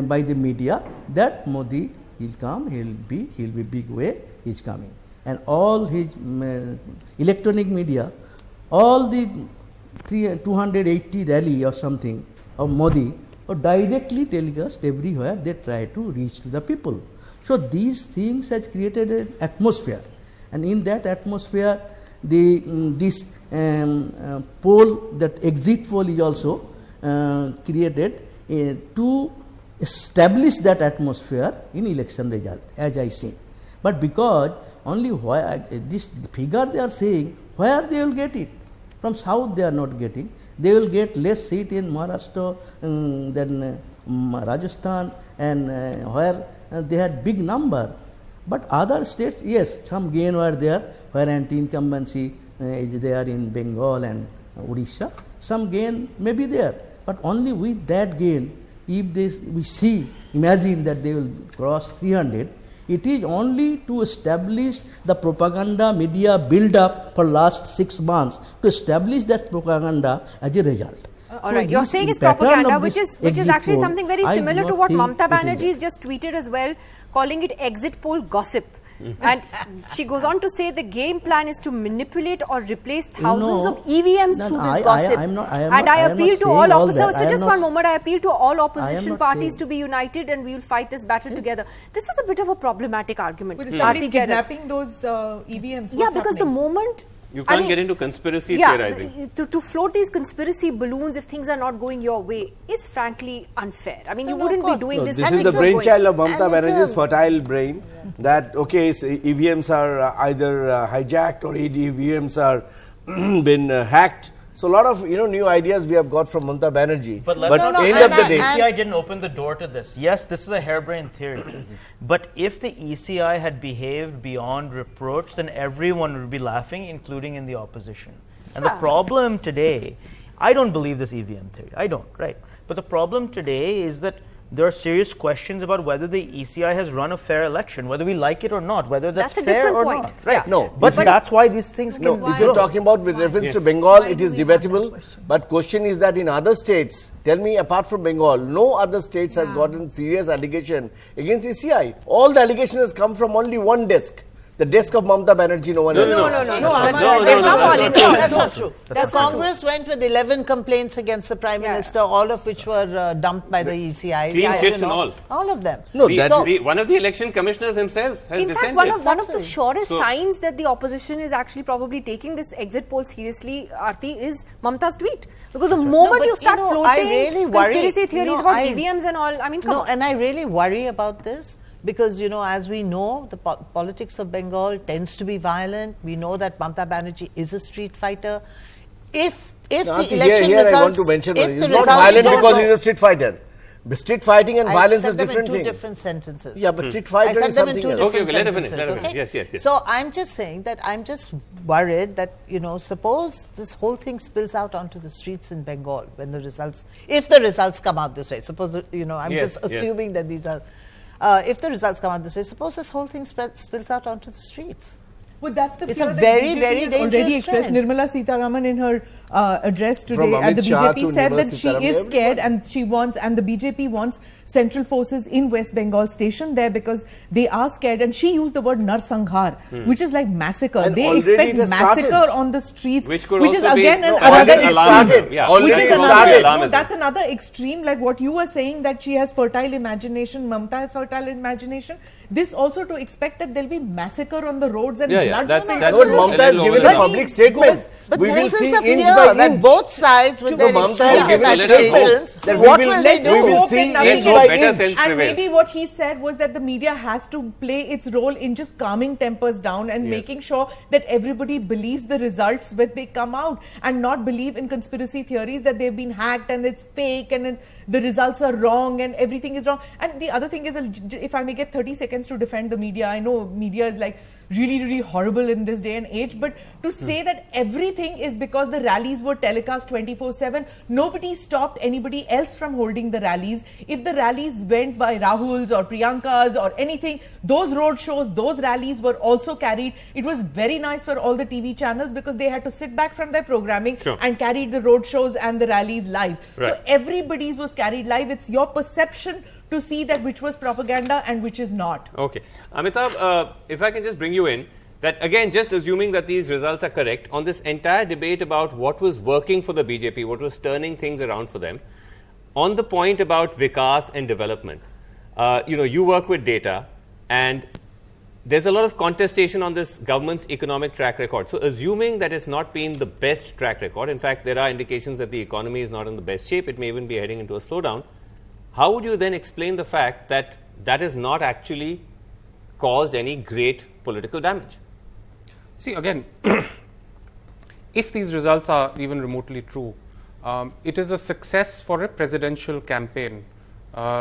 Speaker 16: by the media that Modi will come, he'll be big way, he's coming. And all his electronic media, all the 280 rally or something of Modi are directly telecast everywhere. They try to reach to the people. So these things has created an atmosphere, and in that atmosphere, this poll, that exit poll is also created to establish that atmosphere in election result, as I say. But because only this figure they are saying, where they will get it? From south they are not getting. They will get less seat in Maharashtra than Rajasthan, and where they had big number. But other states, yes, some gain were there, where anti-incumbency is there in Bengal and Odisha. Some gain may be there, but only with that gain, if we imagine that they will cross 300, it is only to establish the propaganda media build up for last 6 months, to establish that propaganda as a result.
Speaker 2: All right, you're saying it's propaganda, which is actually something very similar to what Mamata Banerjee has just tweeted as well, calling it exit poll gossip. And she goes on to say the game plan is to manipulate or replace thousands of EVMs through this gossip. I appeal to all opposition. So just one moment, I appeal to all opposition parties to be united, and we will fight this battle together. This is a bit of a problematic argument.
Speaker 12: Somebody's kidnapping those EVMs.
Speaker 2: Yeah, because the moment
Speaker 1: you can't get into conspiracy theorizing.
Speaker 2: To float these conspiracy balloons if things are not going your way is frankly unfair. I mean, you wouldn't be doing this.
Speaker 13: This is the brainchild of Mamata Banerjee's fertile brain, that okay, so EVMs are either hijacked or EVMs are been hacked. So a lot of new ideas we have got from Mamata Banerjee.
Speaker 4: But at the end of the day, ECI didn't open the door to this. Yes, this is a harebrained theory. But if the ECI had behaved beyond reproach, then everyone would be laughing, including in the opposition. And the problem today, I don't believe this EVM theory. I don't, right? But the problem today is that there are serious questions about whether the ECI has run a fair election, whether we like it or not, whether that's fair or not. Right?
Speaker 2: Yeah.
Speaker 13: No,
Speaker 4: but that's why these things can.
Speaker 13: If you're talking about with reference to Bengal, it is debatable. But question is that in other states, tell me, apart from Bengal, no other states has gotten serious allegation against ECI. All the allegation has come from only one desk. The desk of Mamata Banerjee, no one else.
Speaker 8: No, that's not true. The Congress went with 11 complaints against the Prime Minister, all of which were dumped by the ECI.
Speaker 1: Clean chits and all.
Speaker 8: All of them.
Speaker 1: No, one of the election commissioners himself has dissented.
Speaker 2: In fact, one of the surest signs that the opposition is actually probably taking this exit poll seriously, Aarti, is Mamata's tweet. Because the moment you start floating conspiracy theories about EVMs and all, I mean, come on.
Speaker 8: And I really worry about this. Because, as we know, the politics of Bengal tends to be violent. We know that Mamata Banerjee is a street fighter. If the election results...
Speaker 13: I want to mention, he's not violent because he's a street fighter. But street fighting and violence is different thing.
Speaker 8: I said them in 2 different sentences.
Speaker 13: Yeah, but street fighter is something else.
Speaker 1: Okay, let her finish. Yes.
Speaker 8: So I'm just saying that I'm just worried that, suppose this whole thing spills out onto the streets in Bengal when the results... If the results come out this way. Suppose, I'm just assuming that these are... if the results come out this way, suppose this whole thing spills out onto the streets.
Speaker 12: Well, that's the
Speaker 8: fear
Speaker 12: that
Speaker 8: very,
Speaker 12: BJP
Speaker 8: very
Speaker 12: has
Speaker 8: dangerous
Speaker 12: already expressed.
Speaker 8: trend.
Speaker 12: Nirmala Sitharaman in her address today at the BJP said that she is scared and the BJP wants central forces in West Bengal stationed there because they are scared, and she used the word narsanghar, which is like massacre.
Speaker 13: And
Speaker 12: they expect massacre on the streets,
Speaker 1: which
Speaker 12: is again another extreme. That's another extreme, like what you were saying, that she has fertile imagination, Mamata has fertile imagination. This also to expect that there will be massacre on the roads and blood.
Speaker 13: That's Mamata has given a public statement.
Speaker 8: But
Speaker 13: we will see inch
Speaker 8: by inch. Both sides with their extreme
Speaker 12: what will they do?
Speaker 13: We will see inch by inch.
Speaker 12: And maybe what he said was that the media has to play its role in just calming tempers down and making sure that everybody believes the results when they come out, and not believe in conspiracy theories that they've been hacked and it's fake and the results are wrong and everything is wrong. And the other thing is, if I may get 30 seconds to defend the media, I know media is like really, really horrible in this day and age. But to say that everything is because the rallies were telecast 24/7, nobody stopped anybody else from holding the rallies. If the rallies went by Rahul's or Priyanka's or anything, those road shows, those rallies were also carried. It was very nice for all the TV channels because they had to sit back from their programming and carried the road shows and the rallies live.
Speaker 1: Right.
Speaker 12: So everybody's was carried live. It's your perception to see that which was propaganda and which is not.
Speaker 1: Okay. Amitabh, if I can just bring you in, that again, just assuming that these results are correct, on this entire debate about what was working for the BJP, what was turning things around for them, on the point about Vikas and development, you work with data, and there's a lot of contestation on this government's economic track record. So assuming that it's not been the best track record, in fact, there are indications that the economy is not in the best shape, it may even be heading into a slowdown, how would you then explain the fact that that has not actually caused any great political damage?
Speaker 7: See, again, if these results are even remotely true, it is a success for a presidential campaign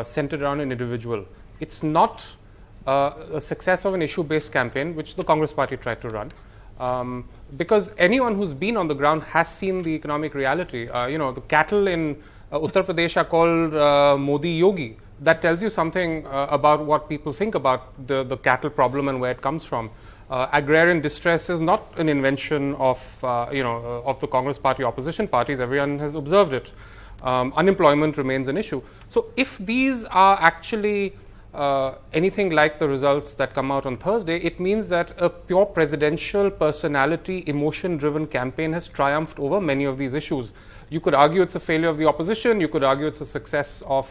Speaker 7: centered around an individual. It's not a success of an issue-based campaign, which the Congress party tried to run, because anyone who's been on the ground has seen the economic reality. The cattle in Uttar Pradesh are called Modi Yogi. That tells you something about what people think about the cattle problem and where it comes from. Agrarian distress is not an invention of the Congress party, opposition parties. Everyone has observed it. Unemployment remains an issue. So if these are actually anything like the results that come out on Thursday, it means that a pure presidential personality, emotion-driven campaign has triumphed over many of these issues. You could argue it's a failure of the opposition, you could argue it's a success of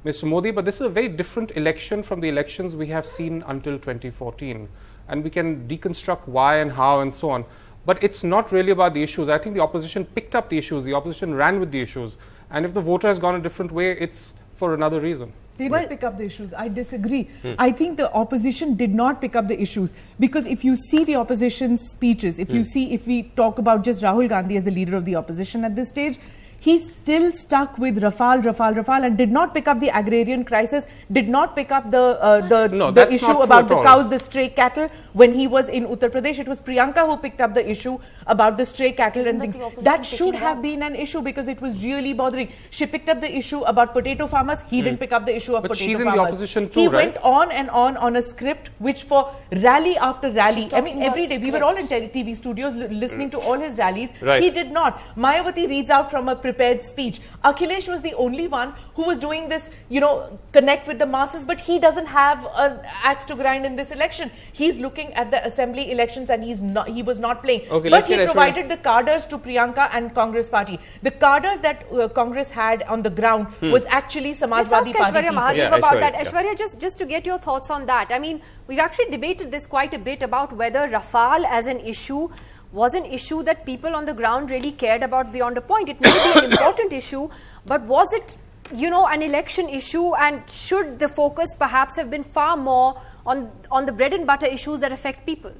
Speaker 7: Mr. Modi, but this is a very different election from the elections we have seen until 2014. And we can deconstruct why and how and so on. But it's not really about the issues. I think the opposition picked up the issues, the opposition ran with the issues. And if the voter has gone a different way, it's for another reason.
Speaker 12: They didn't pick up the issues. I disagree. I think the opposition did not pick up the issues, because if you see the opposition's speeches, if we talk about just Rahul Gandhi as the leader of the opposition at this stage, he's still stuck with Rafale, and did not pick up the agrarian crisis, did not pick up the issue about the cows, the stray cattle. When he was in Uttar Pradesh, it was Priyanka who picked up the issue about the stray cattle and things. That should have been an issue because it was really bothering. She picked up the issue about potato farmers. He didn't pick up the issue of
Speaker 7: but
Speaker 12: potato
Speaker 7: she's
Speaker 12: farmers.
Speaker 7: In the opposition too,
Speaker 12: he
Speaker 7: right?
Speaker 12: went on and on a script which for rally after rally, I mean every day, we were all in TV studios listening to all his rallies.
Speaker 1: Right.
Speaker 12: He did not. Mayawati reads out from a prepared speech. Akhilesh was the only one who was doing this, connect with the masses, but he doesn't have an axe to grind in this election. He's looking at the assembly elections and he was not playing.
Speaker 1: Okay,
Speaker 12: but he provided the cadres to Priyanka and Congress party. The cadres that Congress had on the ground was actually Samajwadi party people.
Speaker 2: Aishwarya about that. Aishwarya, just to get your thoughts on that. I mean, we've actually debated this quite a bit about whether Rafale as an issue was an issue that people on the ground really cared about beyond a point. It may be an important issue, but was it, an election issue, and should the focus perhaps have been far more on the bread and butter issues that affect people?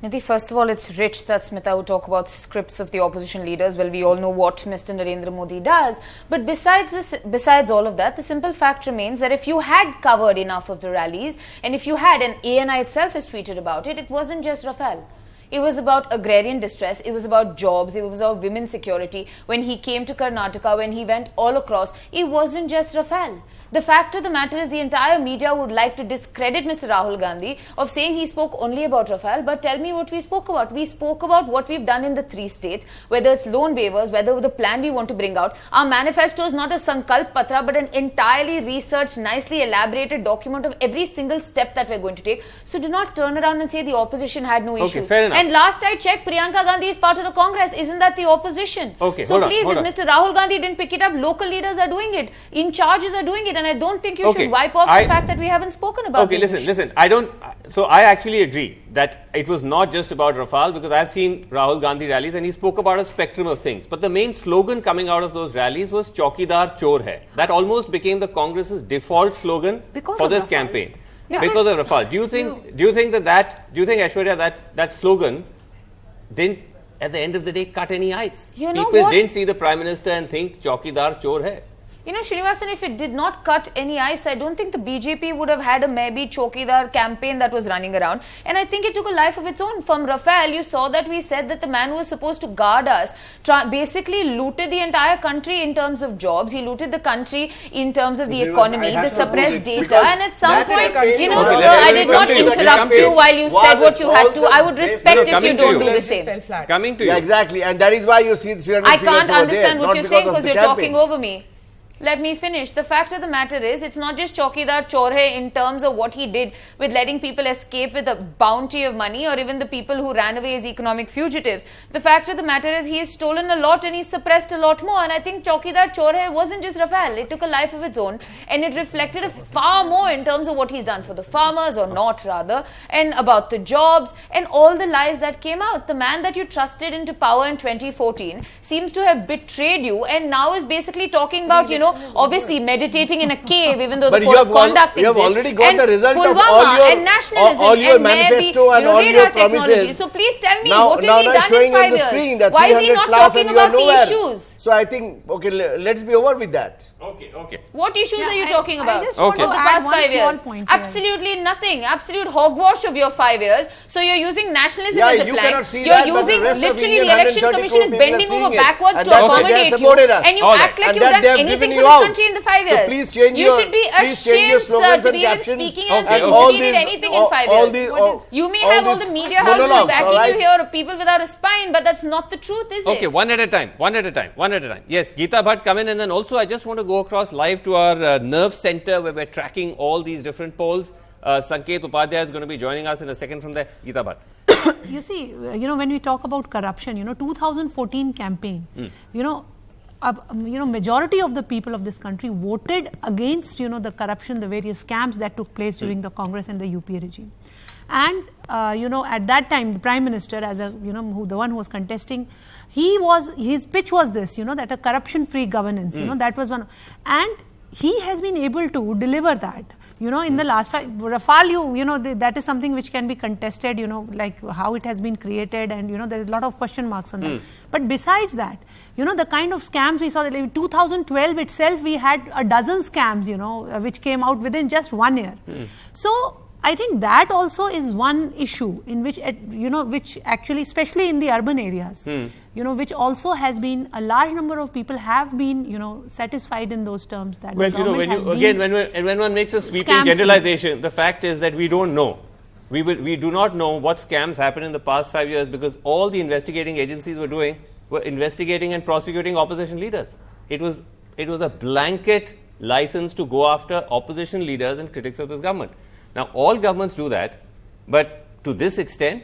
Speaker 14: Nidhi, first of all, it's rich that Smita would talk about scripts of the opposition leaders. Well, we all know what Mr. Narendra Modi does. But besides all of that, the simple fact remains that if you had covered enough of the rallies, and if you had, and ANI itself has tweeted about it, it wasn't just Rafale. It was about agrarian distress, it was about jobs, it was about women's security. When he came to Karnataka, when he went all across, it wasn't just Rafale. The fact of the matter is the entire media would like to discredit Mr. Rahul Gandhi of saying he spoke only about Rafale, but tell me what we spoke about. We spoke about what we've done in the 3 states, whether it's loan waivers, whether the plan we want to bring out. Our manifesto is not a Sankalp Patra, but an entirely researched, nicely elaborated document of every single step that we're going to take. So do not turn around and say the opposition had no issues.
Speaker 1: Fair enough.
Speaker 14: And last I checked, Priyanka Gandhi is part of the Congress. Isn't that the opposition?
Speaker 1: Okay,
Speaker 14: so please, if Mr. Rahul Gandhi didn't pick it up, local leaders are doing it. In charges are doing it. And I don't think you should wipe off the fact that we haven't spoken about
Speaker 1: Okay, listen. So I actually agree that it was not just about Rafale, because I've seen Rahul Gandhi rallies and he spoke about a spectrum of things. But the main slogan coming out of those rallies was Chaukidar Chor Hai. That almost became the Congress's default slogan for this campaign. Because of Rafale. Do you think Aishwarya, that slogan didn't at the end of the day cut any ice? People didn't see the Prime Minister and think Chaukidar Chor Hai.
Speaker 14: You know, Srinivasan, if it did not cut any ice, I don't think the BJP would have had a maybe Chokidar campaign that was running around. And I think it took a life of its own. From Rafael, you saw that we said that the man who was supposed to guard us basically looted the entire country in terms of jobs. He looted the country in terms of the economy, the suppressed data. And at some point, you know, sir, I did not interrupt you while you said what you had to. I would respect if you don't do the same.
Speaker 1: Coming to you.
Speaker 13: Yeah, exactly. And that is why you see 300
Speaker 14: I
Speaker 13: figures
Speaker 14: can't
Speaker 13: over
Speaker 14: understand
Speaker 13: there,
Speaker 14: what you're
Speaker 13: not
Speaker 14: saying
Speaker 13: because
Speaker 14: because
Speaker 13: of
Speaker 14: you're
Speaker 13: the
Speaker 14: talking
Speaker 13: campaign.
Speaker 14: over me. Let me finish. The fact of the matter is, it's not just Chokidar Chorhe in terms of what he did with letting people escape with a bounty of money, or even the people who ran away as economic fugitives. The fact of the matter is, he has stolen a lot and he suppressed a lot more. And I think Chokidar Chorhe wasn't just Rafael. It took a life of its own, and it reflected far more in terms of what he's done for the farmers, or not rather, and about the jobs and all the lies that came out. The man that you trusted into power in 2014 seems to have betrayed you, and now is basically talking about, you know, obviously meditating in a cave, even though the code of conduct exists.
Speaker 13: You have already got
Speaker 14: and
Speaker 13: the result of
Speaker 14: Pulwama and nationalism
Speaker 13: all your
Speaker 14: and maybe,
Speaker 13: manifesto and all your
Speaker 14: technology.
Speaker 13: promises.
Speaker 14: So please tell me,
Speaker 13: Now,
Speaker 14: what has he done
Speaker 13: showing
Speaker 14: in 5
Speaker 13: on the
Speaker 14: years?
Speaker 13: screen that
Speaker 14: Why is he
Speaker 13: 300
Speaker 14: not
Speaker 13: plus
Speaker 14: talking
Speaker 13: and you are
Speaker 14: about the
Speaker 13: nowhere.
Speaker 14: issues?
Speaker 13: So I think, okay, let's be over with that.
Speaker 1: Okay.
Speaker 14: What issues are you talking about?
Speaker 10: I just want to
Speaker 14: Of the
Speaker 10: add
Speaker 14: past
Speaker 10: one
Speaker 14: 5
Speaker 10: small
Speaker 14: years?
Speaker 10: point here.
Speaker 14: Absolutely nothing. Absolute hogwash of your 5 years. So you're using nationalism
Speaker 13: Yeah,
Speaker 14: as a
Speaker 13: you
Speaker 14: plank.
Speaker 13: cannot see
Speaker 14: You're
Speaker 13: that, but the
Speaker 14: using
Speaker 13: rest of
Speaker 14: literally
Speaker 13: Indian
Speaker 14: the election
Speaker 13: 130
Speaker 14: commission is
Speaker 13: crore people
Speaker 14: bending
Speaker 13: are
Speaker 14: over
Speaker 13: seeing it.
Speaker 14: backwards
Speaker 13: And
Speaker 14: to
Speaker 13: that's why they
Speaker 14: accommodate you,
Speaker 13: supported us.
Speaker 14: and you
Speaker 1: All right.
Speaker 14: act like
Speaker 13: And
Speaker 14: you've
Speaker 13: that
Speaker 14: done
Speaker 13: they have
Speaker 14: anything
Speaker 13: driven
Speaker 14: for
Speaker 13: you
Speaker 14: the
Speaker 13: out.
Speaker 14: country in the 5
Speaker 13: So
Speaker 14: years.
Speaker 13: please change
Speaker 14: You
Speaker 13: your-
Speaker 14: should be
Speaker 13: please change your
Speaker 14: ashamed, sir,
Speaker 13: slogans
Speaker 14: to
Speaker 13: and
Speaker 14: be even
Speaker 13: captions.
Speaker 14: speaking
Speaker 1: Okay,
Speaker 14: and saying
Speaker 1: okay.
Speaker 14: you did anything in 5
Speaker 13: all
Speaker 14: years.
Speaker 13: these-
Speaker 14: You may
Speaker 13: all
Speaker 14: have all
Speaker 13: these
Speaker 14: the media houses
Speaker 13: monologues,
Speaker 14: backing
Speaker 13: all right?
Speaker 14: you here, or people without a spine, but that's not the truth, is
Speaker 1: Okay,
Speaker 14: it?
Speaker 1: one at a time. Yes, Geeta Bhatt, come in, and then also I just want to go across live to our nerve center where we're tracking all these different polls. Sanket Upadhyay is going to be joining us in a second from there. Geeta Bhatt.
Speaker 10: You see, you know, when we talk about corruption, you know, 2014 campaign, you know, majority of the people of this country voted against, you know, the corruption, the various scams that took place during the Congress and the UPA regime. And, you know, at that time, the Prime Minister, as a, you know, the one who was contesting, his pitch was this, you know, that a corruption-free governance, you know, that was one. And he has been able to deliver that. You know, in the last Rafale, you know, that is something which can be contested, you know, like how it has been created, and, you know, there is a lot of question marks on that. But besides that, you know, the kind of scams we saw, in 2012 itself, we had a dozen scams, you know, which came out within just 1 year. So, I think that also is one issue in which, you know, which actually, especially in the urban areas, you know, which also has been, a large number of people have been, you know, satisfied in those terms. That
Speaker 1: Well, you know, when one makes a sweeping generalization, the fact is that we don't know. We do not know what scams happened in the past 5 years, because all the investigating agencies were investigating and prosecuting opposition leaders. It was a blanket license to go after opposition leaders and critics of this government. Now, all governments do that, but to this extent.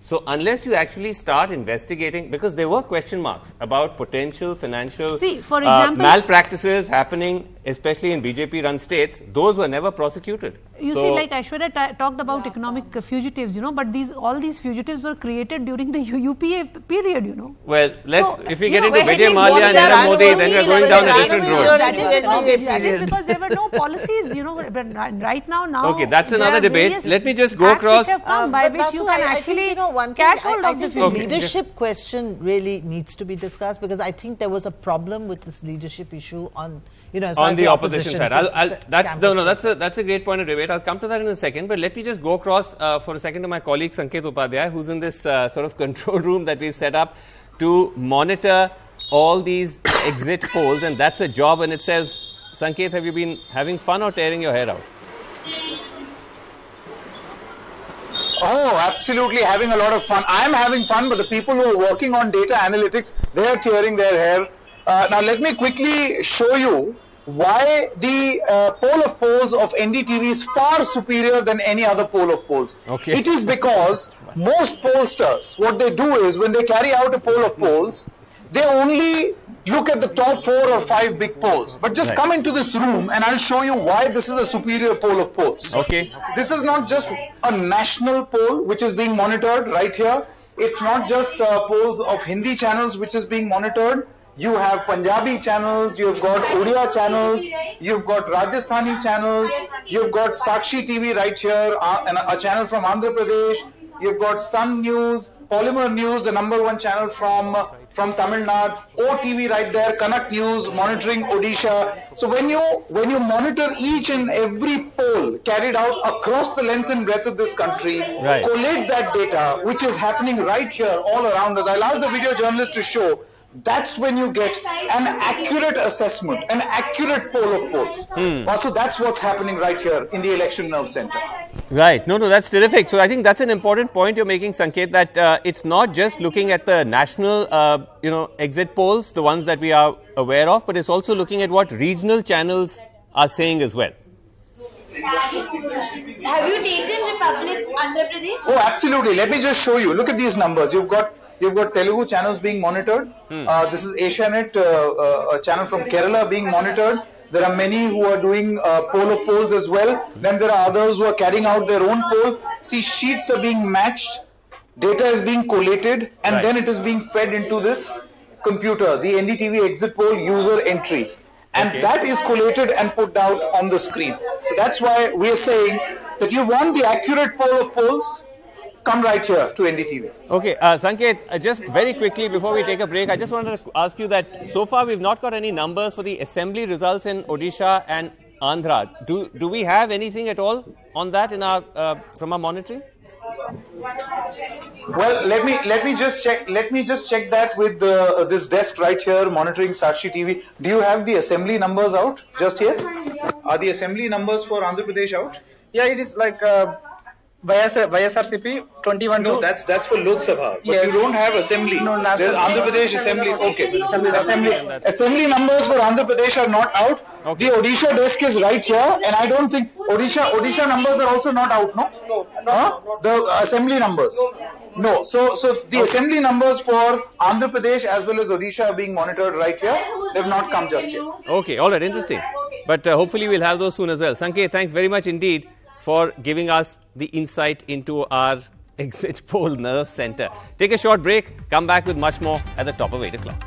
Speaker 1: So unless you actually start investigating, because there were question marks about potential financial
Speaker 10: for example,
Speaker 1: malpractices happening, especially in BJP-run states, those were never prosecuted.
Speaker 10: You see, like Aishwarya talked about economic fugitives, you know, but all these fugitives were created during the UPA period, you know.
Speaker 1: Well, if we get into Vijay Mallya and Narendra Modi, then we're going down a different road.
Speaker 10: That is because there were no policies, you know, but right now.
Speaker 1: Okay, that's another debate. Let me just go across.
Speaker 10: By which you can actually catch hold of the fugitive.
Speaker 8: Leadership question really needs to be discussed, because I think there was a problem with this leadership issue on, you know, as
Speaker 1: on the opposition side. That's a great point of debate. I'll come to that in a second, but let me just go across for a second to my colleague Sanket Upadhyay, who's in this sort of control room that we've set up to monitor all these exit polls, and that's a job in itself. Sanket, have you been having fun or tearing your hair out?
Speaker 17: Oh, absolutely having a lot of fun. I'm having fun, but the people who are working on data analytics, they are tearing their hair. Now, let me quickly show you why the poll of polls of NDTV is far superior than any other poll of polls.
Speaker 1: Okay.
Speaker 17: It is because most pollsters, what they do is, when they carry out a poll of polls, they only look at the top 4 or 5 big polls. But just come into this room and I'll show you why this is a superior poll of polls.
Speaker 1: Okay.
Speaker 17: This is not just a national poll which is being monitored right here. It's not just polls of Hindi channels which is being monitored. You have Punjabi channels, you've got Odia channels, you've got Rajasthani channels, you've got Sakshi TV right here, and a channel from Andhra Pradesh, you've got Sun News, Polymer News, the #1 channel from Tamil Nadu, OTV right there, Kanak News, monitoring Odisha. So when you monitor each and every poll carried out across the length and breadth of this country, collate that data, which is happening right here all around us. I'll ask the video journalist to show. That's when you get an accurate assessment, an accurate poll of votes. So that's what's happening right here in the election nerve center.
Speaker 1: Right. No, that's terrific. So I think that's an important point you're making, Sanket, that it's not just looking at the national, exit polls, the ones that we are aware of, but it's also looking at what regional channels are saying as well.
Speaker 18: Have you taken Republic Andhra Pradesh?
Speaker 17: Oh, absolutely. Let me just show you. Look at these numbers. You've got Telugu channels being monitored. This is Asianet, a channel from Kerala being monitored. There are many who are doing poll of polls as well. Then there are others who are carrying out their own poll. See, sheets are being matched, data is being collated, and then it is being fed into this computer, the NDTV exit poll user entry. And that is collated and put out on the screen. So that's why we are saying that you want the accurate poll of polls, come right here to NDTV.
Speaker 1: Okay, Sanket, just very quickly before we take a break, I just wanted to ask you that so far we've not got any numbers for the assembly results in Odisha and Andhra. Do we have anything at all on that in our from our monitoring?
Speaker 17: Well, let me just check. Let me just check that with this desk right here monitoring Sakshi TV. Do you have the assembly numbers out just yet? Are the assembly numbers for Andhra Pradesh out?
Speaker 19: Yeah, it is like YSRCP 21.
Speaker 17: No, that's for Lok Sabha. But you don't have assembly.
Speaker 19: No,
Speaker 17: there's Andhra Pradesh assembly. Okay, assembly numbers for Andhra Pradesh are not out. The Odisha desk is right here, and I don't think Odisha numbers are also not out. No, the assembly numbers. No, so the assembly numbers for Andhra Pradesh as well as Odisha are being monitored right here. They've not come just yet.
Speaker 1: Okay, all right, interesting. But hopefully we'll have those soon as well. Sanket, thanks very much indeed for giving us the insight into our exit poll nerve center. Take a short break, come back with much more at the top of 8 o'clock.